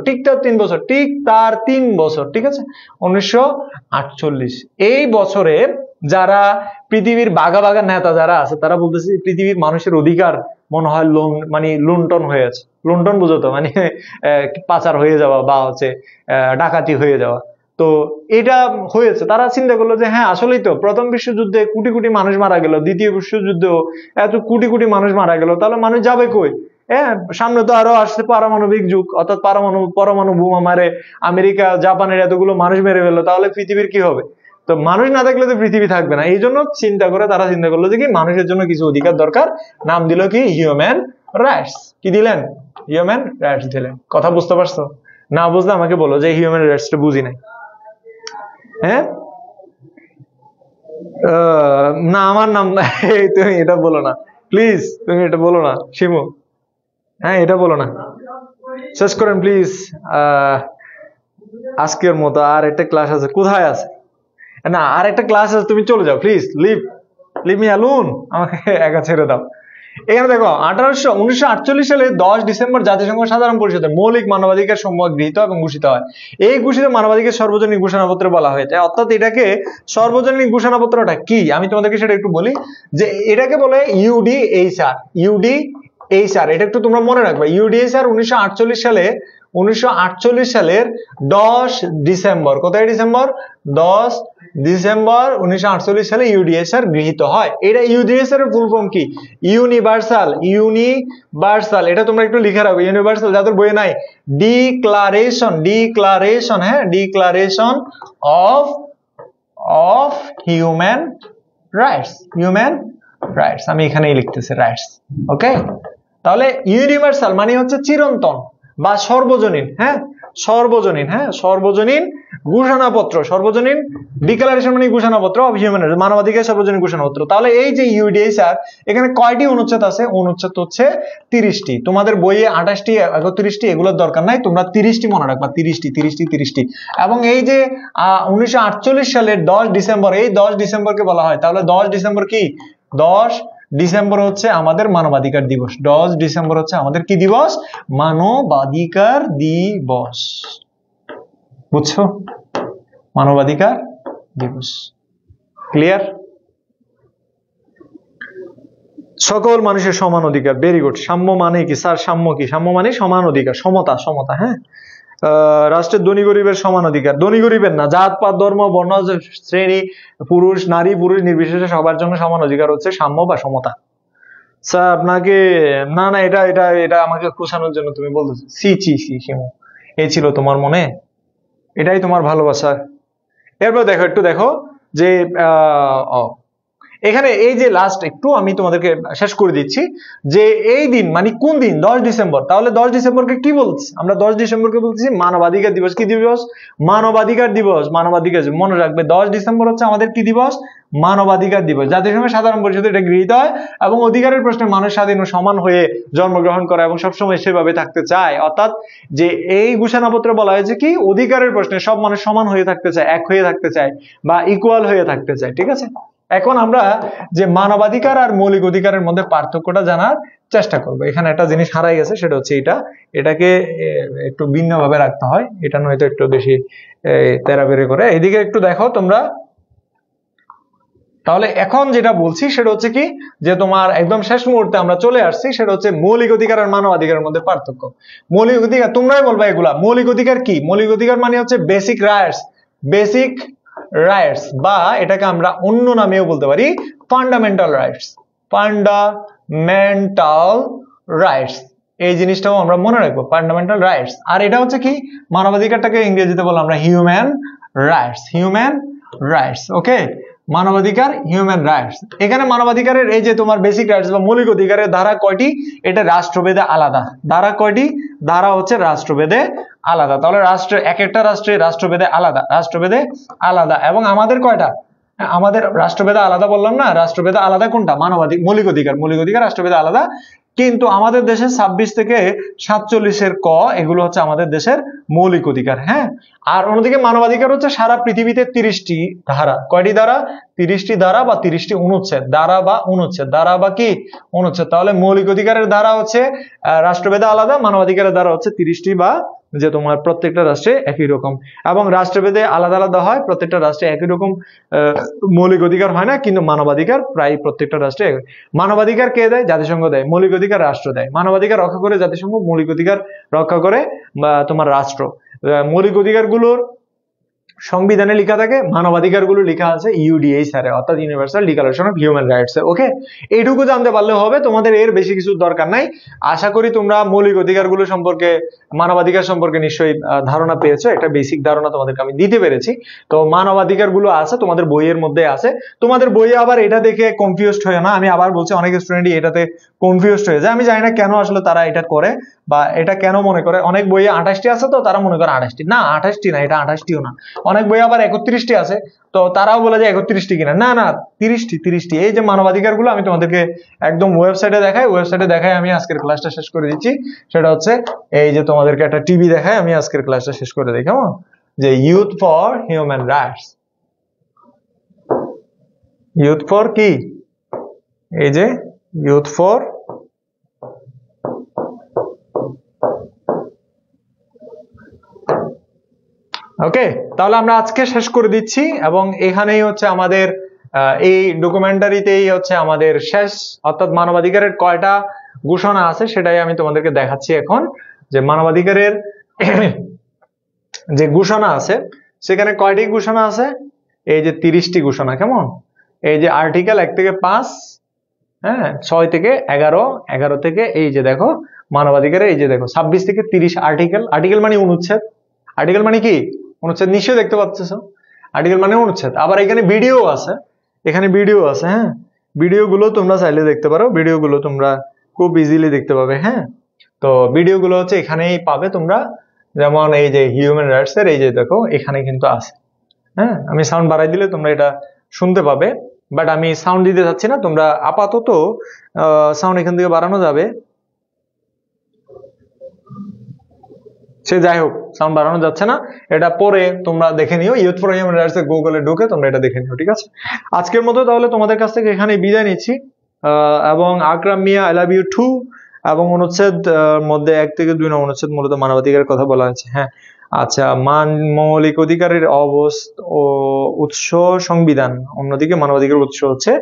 ঠিক আছে 1948। এই বছরে যারা পৃথিবীর বাঘা বাঘা নেতা যারা আছে, তারা বলতেছে পৃথিবীর মানুষের অধিকার মনে হয় মানে লুণ্ঠন হয়েছে, লুণ্ঠন বুঝো তো, মানে পাচার হয়ে যাওয়া বা হচ্ছে ডাকাতি হয়ে যাওয়া। তো এটা হয়েছে, তারা চিন্তা করলো যে হ্যাঁ আসলেই তো প্রথম বিশ্বযুদ্ধে কোটি কোটি মানুষ মারা গেল, দ্বিতীয় বিশ্বযুদ্ধেও এত কোটি কোটি মানুষ মারা গেল, তাহলে মানুষ যাবে কই? হ্যাঁ সামনে তো আরো আসছে পারমাণবিক যুগ, অর্থাৎ পরমাণু বোমা মারে আমেরিকা জাপানের এতগুলো মানুষ মেরে ফেললো, তাহলে পৃথিবীর কি হবে? তো মানুষ না থাকলে তো পৃথিবী থাকবে না। এই জন্য তারা চিন্তা করলো যে কি মানুষের জন্য কিছু অধিকার দরকার, নাম দিল কি হিউম্যান রাইটস। কি দিলেন? হিউম্যান রাইটস দিলেন। কথা বুঝতে পারছো? না বুঝলে আমাকে বলো যে হিউম্যান রাইটসটা বুঝি নাই। হ্যাঁ না আমার নাম তুমি এটা বলো না প্লিজ, তুমি এটা বলো না শিমু, হ্যাঁ এটা বলো না, শেষ করেন প্লিজ। আজকের মতো আর একটা ক্লাস আছে, কোথায় আছে? না আর একটা ক্লাস আছে, তুমি চলে যাও প্লিজ, লিভ মি অ্যালোন, আমাকে একা ছেড়ে দাও। এখানে দেখো 1948 সালে 10 ডিসেম্বর জাতিসংঘ সাধারণ পরিষদের মৌলিক মানবাধিকার সমূহ গৃহীত এবং ঘোষিত হয়। এই ঘোষিত মানবাধিকার সর্বজনীন ঘোষণাপত্রে বলা হয়েছে, অর্থাৎ এটাকে সর্বজনীন ঘোষণাপত্রটা কি আমি তোমাদেরকে সেটা একটু বলি, যে এটাকে বলে ইউডিএইচআর। এটা একটু তোমরা মনে রাখবে, ইউডিএইচআর 1948 সালের 10 ডিসেম্বর, কোথায় ডিসেম্বর? 10 ডিসেম্বর 1948 সালে ইউডিএইচআর গৃহীত হয়। এটা ইউডিএইচআর এর ফুল ফর্ম কি? ইউনিভার্সাল, এটা তোমরা একটু লিখে রাখো, ইউনিভার্সাল, যাদের বইয়ে নাই, ডিক্লারেশন, হ্যাঁ ডিক্লারেশন অফ হিউম্যান রাইটস, আমি এখানেই লিখতেছি রাইটস, ওকে? তাহলে ইউনিভার্সাল মানে হচ্ছে চিরন্তন বা সর্বজনীন, হ্যাঁ সর্বজনীন, হ্যাঁ, সর্বজনীন ঘোষণাপত্র, সর্বজনীন ডিক্লারেশন মানে ঘোষণাপত্র অফ হিউম্যান রাইটস, মানবাধিকার সর্বজনীন ঘোষণাপত্র। তাহলে এই যে ইউডিএইচআর, এখানে কয়টি অনুচ্ছেদ আছে? অনুচ্ছেদ হচ্ছে 30টি। তোমাদের বইয়ে 28টি 31টি এগুলোর দরকার নাই, তোমরা 30টি মনে রাখবা, 30টি। এবং এই যে 1948 সালের 10 ডিসেম্বর, এই 10 ডিসেম্বরকে বলা হয়, তাহলে 10 ডিসেম্বর কি? 10 ডিসেম্বর হচ্ছে আমাদের মানবাধিকার দিবস। 10 ডিসেম্বর হচ্ছে আমাদের কি দিবস? মানবাধিকার দিবস। বুঝছো? মানবাধিকার দিবস। ক্লিয়ার? সকল মানুষের সমান অধিকার। Very good. সাম্য মানে কি স্যার? সাম্য কি? সাম্য মানে সমান অধিকার, সমতা, হ্যাঁ। রাষ্ট্রের ধনী গরিবের সমান অধিকার। ধনী গরিবের না, জাত পাত ধর্ম বর্ণ শ্রেণী, পুরুষ নারী পুরুষ নির্বিশেষে সবার জন্য সমান অধিকার হচ্ছে সাম্য বা সমতা। স্যার আপনাকে না না এটা এটা এটা আমাকে খোঁচানোর জন্য তুমি বলতেছো? সি হিমু, এই ছিল তোমার মনে? এটাই তোমার ভালোবাসা? এরপর দেখো, একটু দেখো যে এখানে এই যে লাস্ট একটু আমি তোমাদেরকে শেষ করে দিচ্ছি যে এই দিন মানে কোন দিন? 10 ডিসেম্বর। তাহলে 10 ডিসেম্বরকে কি বলছি আমরা? 10 ডিসেম্বরকে বলছি মানবাধিকার দিবস। কি দিবস? মানবাধিকার দিবস। মানবাধিকার, মনে রাখবে 10 ডিসেম্বর হচ্ছে আমাদের কি দিবস? মানবাধিকার দিবস। জাতিসংঘের সাধারণ পরিষদে এটা গৃহীত হয় এবং অধিকারের প্রশ্নে মানুষ স্বাধীন ও সমান হয়ে জন্মগ্রহণ করে এবং সবসময় সেভাবে থাকতে চায়। অর্থাৎ যে এই ঘোষণাপত্রে বলা হয়েছে কি, অধিকারের প্রশ্নে সব মানুষ সমান হয়ে থাকতে চায়, এক হয়ে থাকতে চায় বা ইকুয়াল হয়ে থাকতে চায়। ঠিক আছে? এখন আমরা যে মানবাধিকার আর মৌলিক অধিকারের মধ্যে পার্থক্যটা জানার চেষ্টা করব। এখানে একটা জিনিস হারাই গেছে, সেটা হচ্ছে এটাকে একটু ভিন্নভাবে রাখতে হয়, এটা নয়তো একটু বেশি তেরাবেরে করে। এইদিকে একটু দেখো তোমরা। তাহলে এখন যেটা বলছি সেটা হচ্ছে কি, যে তোমার একদম শেষ মুহূর্তে আমরা চলে আসছি, সেটা হচ্ছে মৌলিক অধিকার আর মানবাধিকারের মধ্যে পার্থক্য। মৌলিক অধিকার তোমরাই বলবা এগুলা। মৌলিক অধিকার কি? মৌলিক অধিকার মানে হচ্ছে বেসিক রাইটস, বেসিক রাইটস, বা এটাকে আমরা অন্য নামেও বলতে পারি ফান্ডামেন্টাল রাইটস। ফান্ডামেন্টাল রাইটস, এই জিনিসটাও আমরা মনে রাখবো, ফান্ডামেন্টাল রাইটস। আর এটা হচ্ছে কি, মানবাধিকারটাকে ইংরেজিতে বললাম আমরা হিউম্যান রাইটস। হিউম্যান রাইটস, ওকে। মানবাধিকার, হিউম্যান রাইটস। এখানে মানবাধিকারের এই যে তোমার বেসিক রাইটস বা মৌলিক অধিকারের ধারা কয়টি? এটা রাষ্ট্রভেদে আলাদা। ধারা কয়টি? ধারা হচ্ছে রাষ্ট্রভেদে আলাদা। তাহলে এক একটা রাষ্ট্রের রাষ্ট্রভেদে আলাদা, রাষ্ট্রভেদে আলাদা। এবং আমাদের কয়টা? আমাদের রাষ্ট্রভেদে আলাদা বললাম না? রাষ্ট্রভেদে আলাদা কোনটা? মৌলিক অধিকার। মৌলিক অধিকার রাষ্ট্রভেদে আলাদা। কিন্তু আমাদের দেশে 26 থেকে 47 ক এগুলো হচ্ছে আমাদের দেশের মৌলিক অধিকার, হ্যাঁ। আর অন্যদিকে মানবাধিকার হচ্ছে সারা পৃথিবীতে 30টি ধারা। কয়টি ধারা? 30টি ধারা বা 30টি অনুচ্ছেদ। ধারা বা অনুচ্ছেদ, ধারা বা কি? অনুচ্ছেদ। তাহলে মৌলিক অধিকারের ধারা হচ্ছে রাষ্ট্রভেদে আলাদা, মানবাধিকারের ধারা হচ্ছে 30টি, বা যে তোমার প্রত্যেকটা রাষ্ট্রে একই রকম। এবং রাষ্ট্রভেদে আলাদা আলাদা হয়, প্রত্যেকটা রাষ্ট্রে একই রকম মৌলিক অধিকার হয় না, কিন্তু মানবাধিকার প্রায় প্রত্যেকটা রাষ্ট্রে। মানবাধিকার কে দেয়? জাতিসংঘ দেয়। মৌলিক অধিকার রাষ্ট্র দেয়। মানবাধিকার রক্ষা করে জাতিসংঘ, মৌলিক অধিকার রক্ষা করে বা তোমার রাষ্ট্র। মৌলিক অধিকারগুলোর সংবিধানে লেখা থাকে, মানবাধিকারগুলো লেখা আছে ইউডিএইচআর এ, অর্থাৎ universal declaration of human rights এ। ওকে, এইটুকু জানতে পারলে হবে, তোমাদের এর বেশি কিছু দরকার নাই। আশা করি তোমরা মৌলিক অধিকারগুলো সম্পর্কে, মানবাধিকার সম্পর্কে নিশ্চয়ই ধারণা পেয়েছো। একটা বেসিক ধারণা তোমাদেরকে আমি দিতে পেরেছি। তো মানবাধিকারগুলো আছে তোমাদের বইয়ের মধ্যে আছে। তোমাদের বইয়ে আবার এটা দেখে কনফিউজড হয় না। আমি আবার বলছি, অনেক স্টুডেন্টই এটাতে কনফিউজড হয়ে যায়। আমি জানি না কেন আসলে তারা এটা করে বা এটা কেন মনে করে। অনেক বইয়ে 28টি আছে, তো তারা মনে করে 28টি না, 28টি না, এটা 28টিও না। অনেক বই আবার 31টি আছে, তো তারাও বলে যে 31টি কিনা। না না, 30টি। এই যে মানবাধিকারগুলো আমি তোমাদেরকে একদম ওয়েবসাইটে দেখাই, আমি আজকের ক্লাসটা শেষ করে দিচ্ছি। সেটা হচ্ছে এই যে তোমাদেরকে একটা টিভি দেখায়, আমি আজকের ক্লাসটা শেষ করে দিই, কেমন? যে youth for human rights. Youth for কি? এই যে ইউথ ফর ওকে। তাহলে আমরা আজকে শেষ করে দিচ্ছি, এবং এখানেই হচ্ছে আমাদের এই ডকুমেন্টারিতেই হচ্ছে আমাদের শেষ। অর্থাৎ মানবাধিকারের কয়টা ঘোষণা আছে সেটাই আমি তোমাদেরকে দেখাচ্ছি এখন। যে মানবাধিকারের যে ঘোষণা আছে, সেখানে কয়টি ঘোষণা আছে? এই যে 30টি ঘোষণা, কেমন? এই যে আর্টিকেল 1 থেকে 5, হ্যাঁ, 6 থেকে 11, 11 থেকে এই যে দেখো মানবাধিকারের এই যে দেখো 26 থেকে 30 আর্টিকেল। আর্টিকেল মানে অনুচ্ছেদ। আর্টিকেল মানে কি? অনুচ্ছেদ। নিশ্চয়ই দেখতে পাচ্ছ, আর্টিকেল মানে অনুচ্ছেদ। আবার এখানে ভিডিও আছে, হ্যাঁ। ভিডিও গুলো তোমরা চাইলে দেখতে পারো, ভিডিও গুলো তোমরা খুব ইজিলি দেখতে পাবে, হ্যাঁ। তো ভিডিও গুলো হচ্ছে এখানেই পাবে তোমরা, যেমন এই যে হিউম্যান রাইটস এর এই যে দেখো এখানে কিন্তু আছে। হ্যাঁ, আমি সাউন্ড বাড়াই দিলে তোমরা এটা শুনতে পাবে, বাট আমি সাউন্ড দিতে চাচ্ছি না। তোমরা আপাতত সাউন্ড এখান থেকে বাড়ানো যাবে, সে যাই হোক সাউন্ড বাড়ানো যাচ্ছে না, এটা পরে তোমরা দেখে নিও। ইউথ ফর হিউম্যান রাইটস এর গুগলে ঢুকে তোমরা এটা দেখে নিও, ঠিক আছে? আজকের মতো তাহলে তোমাদের কাছ থেকে এখানে বিদায় নিচ্ছি, এবং আকরাম মিয়া আই লাভ ইউ টু, এবং অনুচ্ছেদ মধ্যে 1 থেকে 2 নং অনুচ্ছেদ মূলত মানবাধিকারের কথা বলা হয়েছে। হ্যাঁ, আচ্ছা, মৌলিক অধিকারের উৎস সংবিধান, অন্যদিকে মানবাধিকারের উৎস হচ্ছে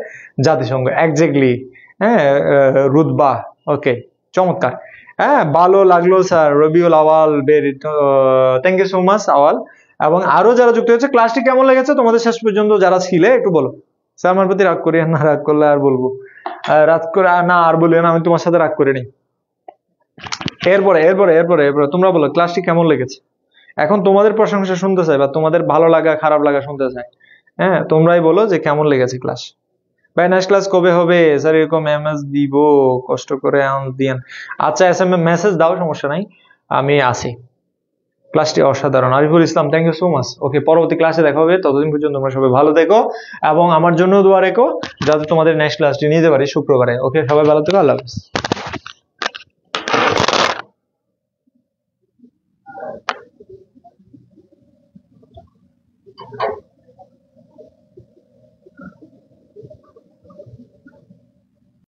জাতিসংঘ। এক্স্যাক্টলি, হ্যাঁ, রুতবা। ওকে, চমৎকার। হ্যাঁ, ভালো লাগলো sir. Rabiul Awal, thank you so much Awal. এবং আরো যারা যুক্ত হয়েছে, ক্লাসটি কেমন লেগেছে তোমাদের শেষ পর্যন্ত যারা ছিলে একটু বলো। স্যার আমার প্রতি রাগ করি না, রাগ করলে আর বলবো, রাগ করে না আর বলি না, আমি তোমার সাথে রাগ করে নিই। এরপরে এরপরে এরপরে এরপরে তোমরা বলো ক্লাসটি কেমন লেগেছে। এখন তোমাদের প্রশংসা শুনতে চাই, বা তোমাদের ভালো লাগা খারাপ লাগা শুনতে চাই। হ্যাঁ, তোমরাই বলো যে কেমন লেগেছে ক্লাস। ভাই নেক্সট ক্লাস কবে হবে স্যার? এরকম এমএস দিব, কষ্ট করে দিয়েন। আচ্ছা, এসএমএস মেসেজ দাও, সমস্যা নাই, আমি আসি। ক্লাসটি অসাধারণ। Ariful Islam, thank you so much. ওকে, পরবর্তী ক্লাসে দেখা হবে, ততদিন পর্যন্ত তোমরা সবাই ভালো থেকো এবং আমার জন্য দোয়া রেখো যাতে তোমাদের নেক্সট ক্লাসটি নিতে পারি শুক্রবারে। ওকে, সবাই ভালো থেকো, আল্লাহ হাফেজ।